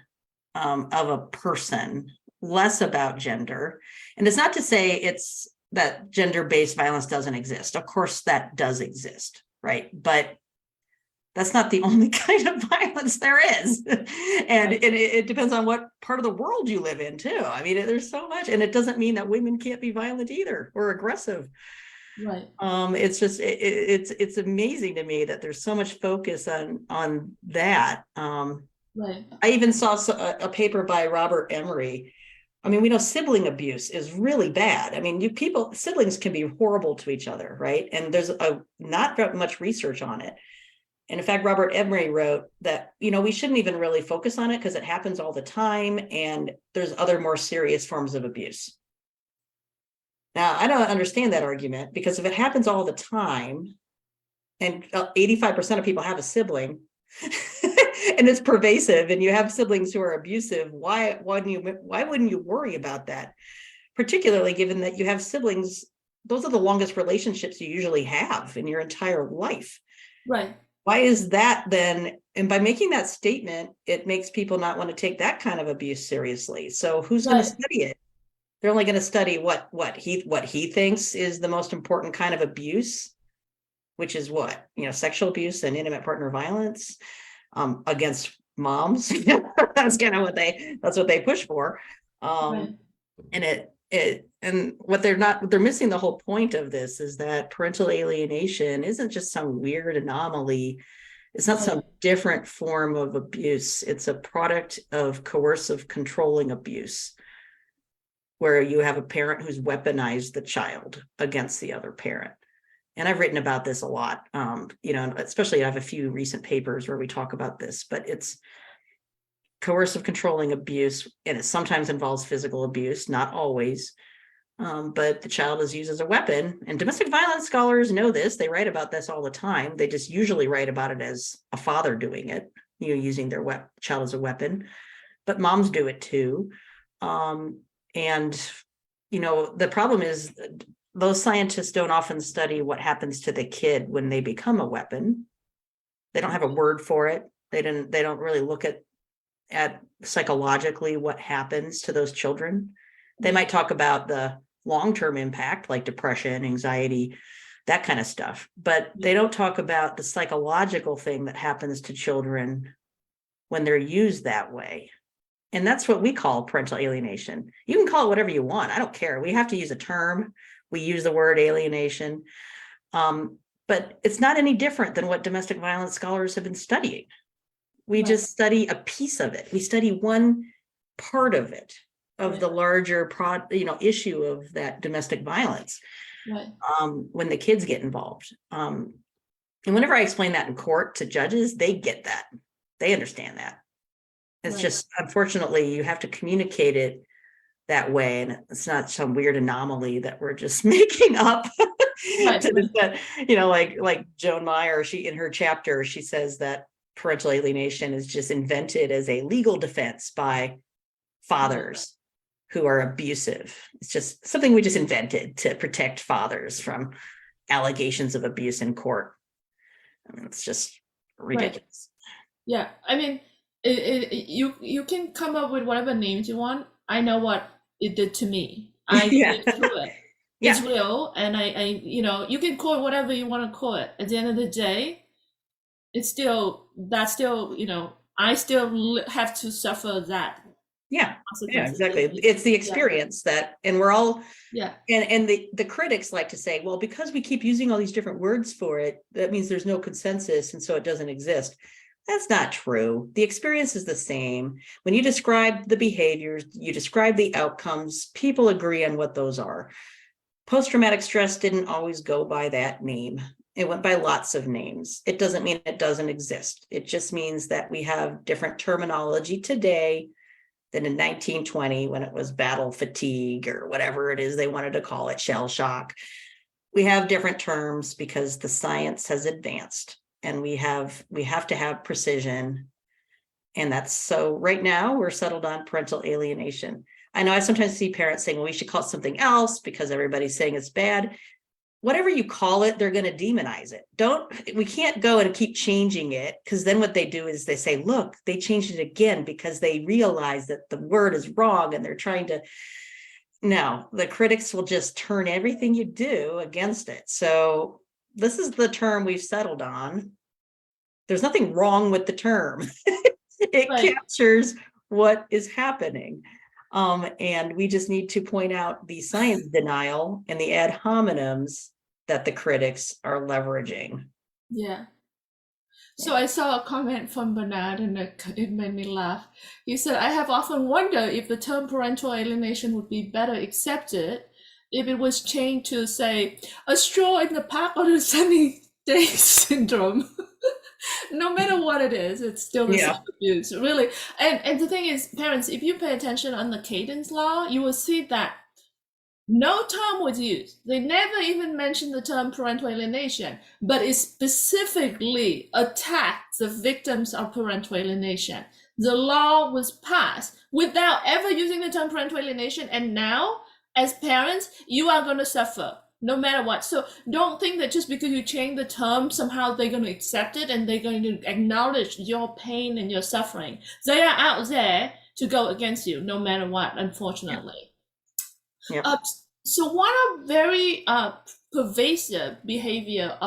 of a person, less about gender. And it's not to say it's that gender-based violence doesn't exist. Of course, that does exist, right? But that's not the only kind of violence there is. And it depends on what part of the world you live in too. I mean, there's so much, and it doesn't mean that women can't be violent either or aggressive. Right. It's just, it's amazing to me that there's so much focus on that. Right. I even saw a paper by Robert Emery. I mean, we know sibling abuse is really bad. I mean, siblings can be horrible to each other, right? And there's not very much research on it. And in fact, Robert Emery wrote that, we shouldn't even really focus on it because it happens all the time. And there's other more serious forms of abuse. Now, I don't understand that argument, because if it happens all the time and 85% of people have a sibling and it's pervasive and you have siblings who are abusive, why wouldn't you worry about that? Particularly given that you have siblings, those are the longest relationships you usually have in your entire life. Right. Why is that then? And by making that statement, it makes people not want to take that kind of abuse seriously. So who's going to study it? They're only going to study what he thinks is the most important kind of abuse, which is what, sexual abuse and intimate partner violence against moms. That's kind of that's what they push for. Right. And what they're missing the whole point of this is that parental alienation isn't just some weird anomaly. It's not some different form of abuse. It's a product of coercive controlling abuse, where you have a parent who's weaponized the child against the other parent. And I've written about this a lot, especially I have a few recent papers where we talk about this, but it's coercive controlling abuse, and it sometimes involves physical abuse, not always, but the child is used as a weapon. And domestic violence scholars know this. They write about this all the time. They just usually write about it as a father doing it, using their child as a weapon, but moms do it too. And the problem is those scientists don't often study what happens to the kid when they become a weapon. They don't have a word for it. They don't really look at psychologically what happens to those children. They might talk about the long-term impact, like depression, anxiety, that kind of stuff, but they don't talk about the psychological thing that happens to children when they're used that way. And that's what we call parental alienation. You can call it whatever you want. I don't care. We have to use a term. We use the word alienation, but it's not any different than what domestic violence scholars have been studying. We just study a piece of it. We study one part of it, of the larger issue of that domestic violence. When the kids get involved. And whenever I explain that in court to judges, they get that. They understand that. It's just, unfortunately, you have to communicate it that way. And it's not some weird anomaly that we're just making up. Like Joan Meyer, in her chapter, she says that parental alienation is just invented as a legal defense by fathers who are abusive. It's just something we just invented to protect fathers from allegations of abuse in court. I mean, it's just ridiculous. Yeah, I mean, you can come up with whatever names you want. I know what it did to me. I did through it. It's real, and I you can call it whatever you want to call it. At the end of the day, it's still I still have to suffer that. Yeah, exactly. It's the experience and we're all, and the critics like to say, well, because we keep using all these different words for it, that means there's no consensus, and so it doesn't exist. That's not true. The experience is the same. When you describe the behaviors, you describe the outcomes, people agree on what those are. Post-traumatic stress didn't always go by that name. It went by lots of names. It doesn't mean it doesn't exist. It just means that we have different terminology today than in 1920 when it was battle fatigue or whatever it is they wanted to call it, shell shock. We have different terms because the science has advanced, and we have to have precision. And that's so right now we're settled on parental alienation. I know I sometimes see parents saying, well, we should call it something else because everybody's saying it's bad. Whatever you call it, they're going to demonize it. We can't go and keep changing it, because then what they do is they say, look, they changed it again because they realize that the word is wrong and they're trying to. No, the critics will just turn everything you do against it. So this is the term we've settled on. There's nothing wrong with the term. It Right. captures what is happening. And we just need to point out the science denial and the ad hominems that the critics are leveraging. Yeah. So I saw a comment from Bernard and it made me laugh. He said, I have often wondered if the term parental alienation would be better accepted if it was changed to, say, a stroll in the park or the sunny day syndrome. No matter what it is, it's still the same Yeah. abuse, really. And the thing is, parents, if you pay attention on the cadence law, you will see that no term was used. They never even mentioned the term parental alienation, but it specifically attacked the victims of parental alienation. The law was passed without ever using the term parental alienation, and now, as parents, you are going to suffer no matter what. So don't think that just because you change the term, somehow they're going to accept it and they're going to acknowledge your pain and your suffering. They are out there to go against you no matter what, unfortunately. Yeah. Uh, so one of very pervasive behavior,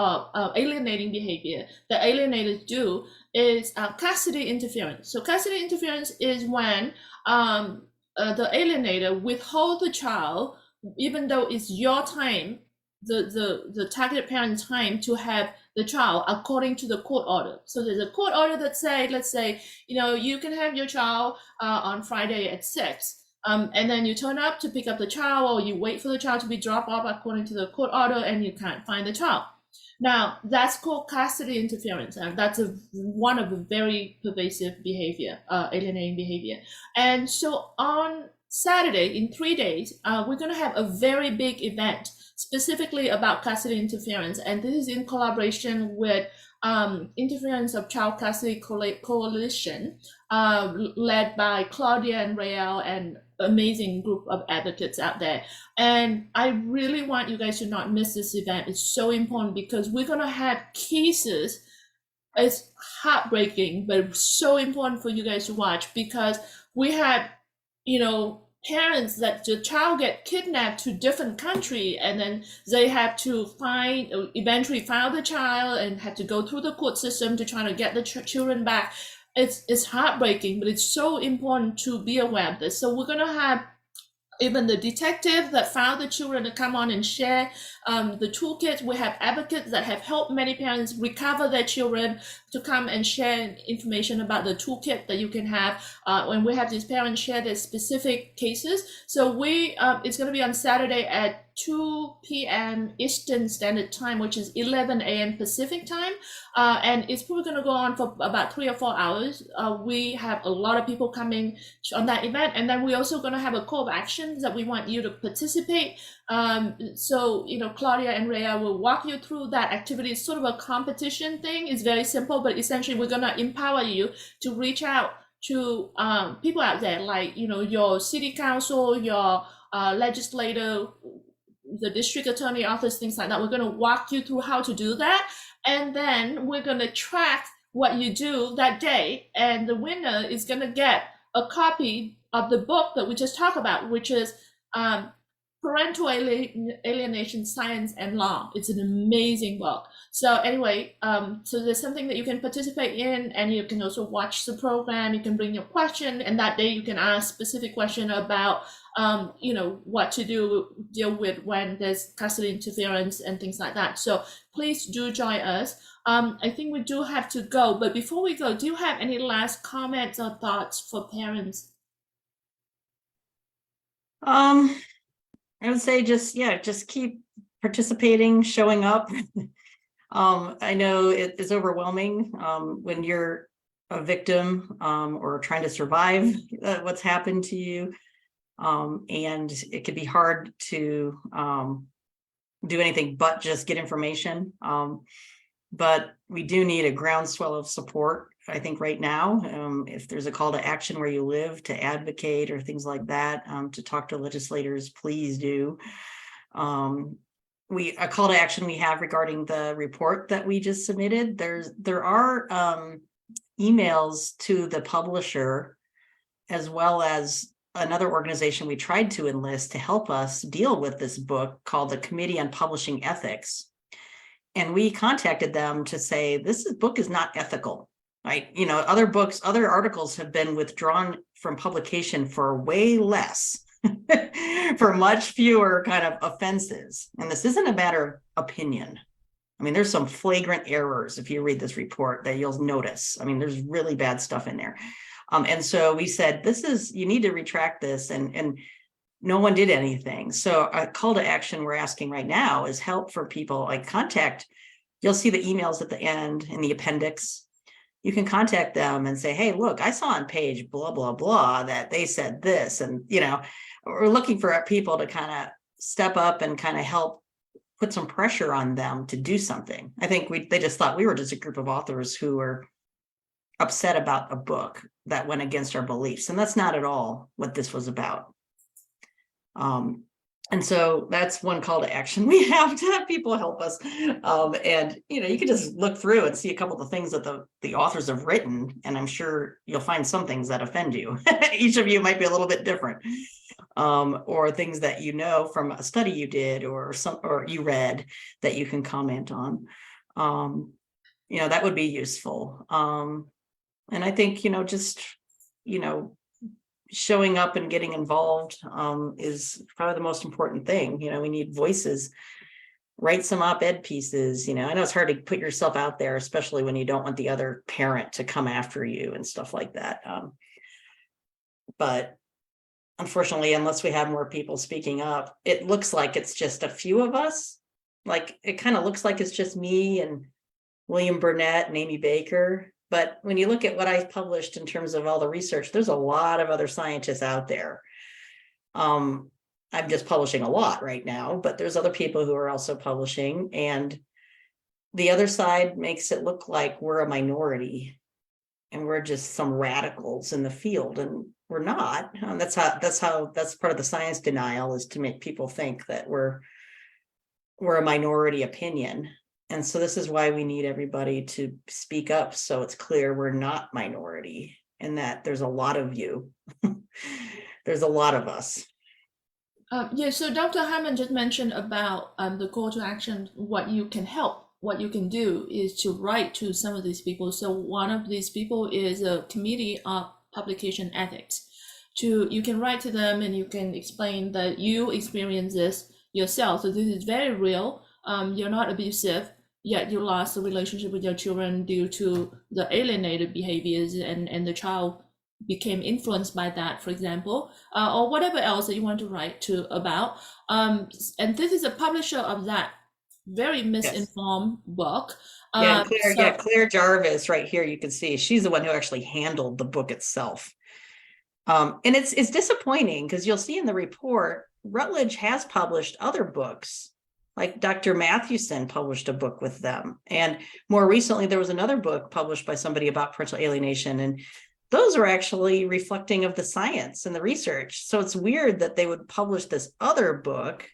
alienating behavior that alienators do is custody interference. So custody interference is when the alienator withhold the child, even though it's your time, the targeted parent's time to have the child according to the court order. So there's a court order that say, let's say, you can have your child on Friday at 6. And then you turn up to pick up the child, or you wait for the child to be dropped off according to the court order, and you can't find the child. Now, that's called custody interference, and that's one of the very pervasive behavior, alienating behavior. And so on Saturday, in 3 days, we're going to have a very big event specifically about custody interference, and this is in collaboration with Interference of Child Custody Coalition, led by Claudia and Rael and amazing group of advocates out there. And I really want you guys to not miss this event. It's so important because we're going to have cases. It's heartbreaking, but it's so important for you guys to watch because we have, parents that the child get kidnapped to different country, and then they have to eventually find the child and have to go through the court system to try to get the children back. It's heartbreaking, but it's so important to be aware of this. So we're going to have even the detective that found the children to come on and share the toolkits. We have advocates that have helped many parents recover their children to come and share information about the toolkit that you can have when we have these parents share their specific cases. So it's going to be on Saturday at 2 p.m. Eastern Standard Time, which is 11 a.m. Pacific Time. And it's probably going to go on for about 3 or 4 hours. We have a lot of people coming on that event. And then we're also going to have a call of action that we want you to participate. So, Claudia and Rhea will walk you through that activity. It's sort of a competition thing. It's very simple, but essentially we're going to empower you to reach out to people out there, like, your city council, your legislator, the district attorney office, things like that. We're going to walk you through how to do that. And then we're going to track what you do that day. And the winner is going to get a copy of the book that we just talked about, which is Parental Alienation, Science and Law. It's an amazing book. So anyway, so there's something that you can participate in, and you can also watch the program. You can bring your question, and that day you can ask specific question about what to deal with when there's custody interference and things like that. So please do join us. I think we do have to go, but before we go, do you have any last comments or thoughts for parents? I would say just keep participating, showing up. I know it is overwhelming when you're a victim or trying to survive what's happened to you. And it can be hard to do anything but just get information. But we do need a groundswell of support, I think, right now. If there's a call to action where you live to advocate or things like that, to talk to legislators, please do. A call to action we have regarding the report that we just submitted. There are emails to the publisher, as well as another organization we tried to enlist to help us deal with this book called the Committee on Publishing Ethics. And we contacted them to say, this book is not ethical, right? You know, other articles have been withdrawn from publication for way less, for much fewer kind of offenses. And this isn't a matter of opinion. I mean, there's some flagrant errors if you read this report that you'll notice. I mean, there's really bad stuff in there. And so we said, you need to retract this, and no one did anything. So a call to action we're asking right now is help for people, like you'll see the emails at the end in the appendix. You can contact them and say, hey, look, I saw on page blah, blah, blah that they said this. And, you know, we're looking for people to kind of step up and kind of help put some pressure on them to do something. I think they just thought we were just a group of authors who were upset about a book that went against our beliefs. And that's not at all what this was about. And so that's one call to action we have, to have people help us. And, you know, you can just look through and see a couple of the things that the authors have written, and I'm sure you'll find some things that offend you. Each of you might be a little bit different, or things that you know from a study you did or you read that you can comment on. You know, that would be useful. And I think, you know, just, you know, showing up and getting involved is probably the most important thing. You know, we need voices. Write some op-ed pieces. You know, I know it's hard to put yourself out there, especially when you don't want the other parent to come after you and stuff like that. But unfortunately, unless we have more people speaking up, it looks like it's just a few of us. Like, it kind of looks like it's just me and William Burnett and Amy Baker. But when you look at what I published in terms of all the research, there's a lot of other scientists out there. I'm just publishing a lot right now, but there's other people who are also publishing. And the other side makes it look like we're a minority and we're just some radicals in the field. And we're not. That's part of the science denial, is to make people think that we're a minority opinion. And so this is why we need everybody to speak up, so it's clear we're not minority and that there's a lot of you. There's a lot of us. Yeah, so Dr. Harman just mentioned about the call to action. What you can do is to write to some of these people. So one of these people is a committee of publication ethics. You can write to them and you can explain that you experience this yourself. So this is very real. You're not abusive, yet you lost the relationship with your children due to the alienated behaviors, and the child became influenced by that, for example, or whatever else that you want to write to about. And this is a publisher of that very misinformed book. Claire Jarvis right here, you can see she's the one who actually handled the book itself. And it's disappointing, because you'll see in the report, Rutledge has published other books. Like Dr. Mathewson published a book with them. And more recently, there was another book published by somebody about parental alienation. And those are actually reflecting of the science and the research. So it's weird that they would publish this other book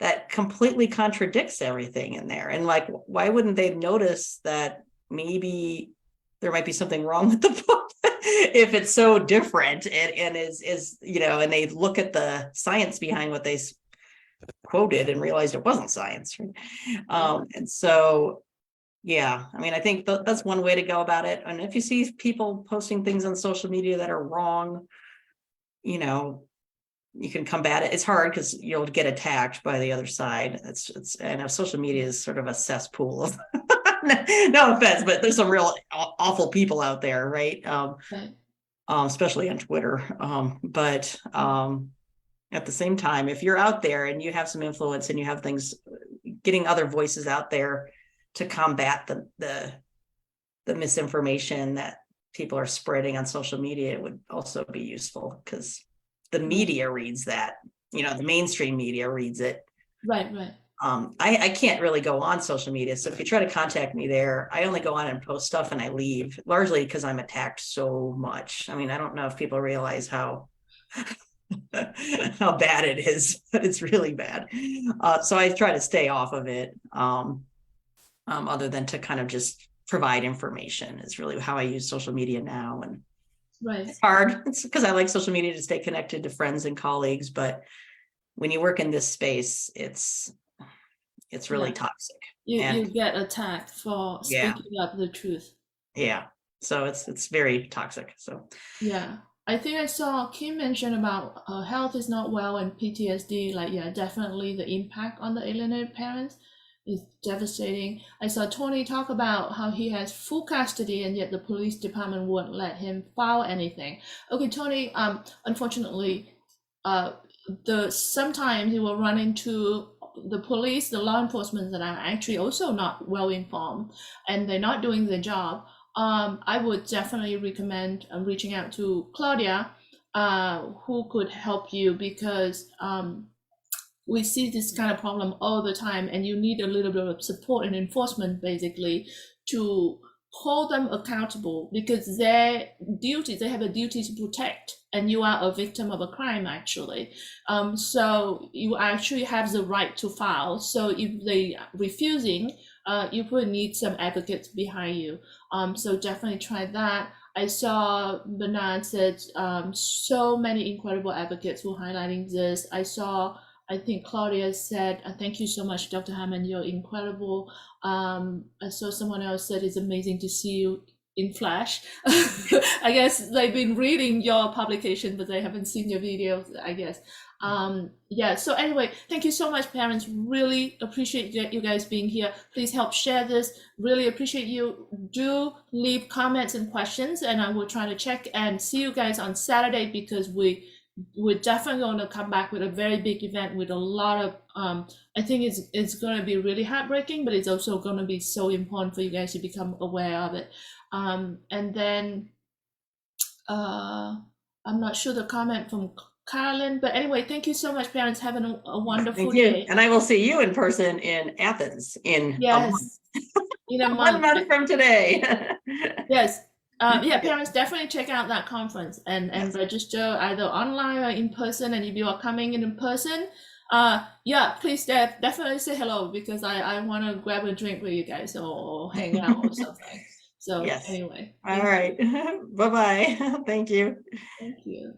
that completely contradicts everything in there. And like, why wouldn't they notice that maybe there might be something wrong with the book if it's so different and is, you know, and they look at the science behind what they quoted and realized it wasn't science. And so, yeah, I mean, I think that's one way to go about it. And if you see people posting things on social media that are wrong, you know, you can combat it. It's hard because you'll get attacked by the other side. I know social media is sort of a cesspool of no offense, but there's some real awful people out there, right? Especially on Twitter. But at the same time, if you're out there and you have some influence and you have things, getting other voices out there to combat the misinformation that people are spreading on social media, it would also be useful, because the media reads that, the mainstream media reads it. Right. I can't really go on social media. So if you try to contact me there, I only go on and post stuff and I leave, largely because I'm attacked so much. I mean, I don't know if people realize how how bad it is, but it's really bad. So I try to stay off of it, other than to kind of just provide information is really how I use social media now. And Right. it's hard. It's because I like social media to stay connected to friends and colleagues, but when you work in this space, it's really toxic. You get attacked for speaking up the truth. Yeah. So it's very toxic. So yeah, I think I saw Kim mention about health is not well and PTSD. Like, yeah, definitely the impact on the alienated parents is devastating. I saw Tony talk about how he has full custody and yet the police department wouldn't let him file anything. Okay, Tony, unfortunately, sometimes you will run into the police, the law enforcement that are actually also not well informed and they're not doing their job. I would definitely recommend reaching out to Claudia, who could help you, because we see this kind of problem all the time, and you need a little bit of support and enforcement, basically, to hold them accountable, because they have a duty to protect, and you are a victim of a crime, actually. So you actually have the right to file. So if they are refusing, you would need some advocates behind you. So definitely try that. I saw Bernard said so many incredible advocates who are highlighting this. I think Claudia said, thank you so much, Dr. Harman, you're incredible. I saw someone else said it's amazing to see you in flash. I guess they've been reading your publication, but they haven't seen your videos, I guess. Yeah, so anyway, thank you so much, parents. Really appreciate you guys being here. Please help share this. Really appreciate you. Do leave comments and questions, and I will try to check and see you guys on Saturday, because we're definitely going to come back with a very big event with a lot of I think it's going to be really heartbreaking, but it's also going to be so important for you guys to become aware of it. And then I'm not sure the comment from Carolyn, but anyway, thank you so much, parents. Have a wonderful day. And I will see you in person in Athens in a month. In a month. 1 month from today. Yes. Yeah, parents, definitely check out that conference and register either online or in person. And if you are coming in person, yeah, please definitely say hello, because I want to grab a drink with you guys or hang out or something. So anyway. All right. Bye-bye. Thank you. Thank you.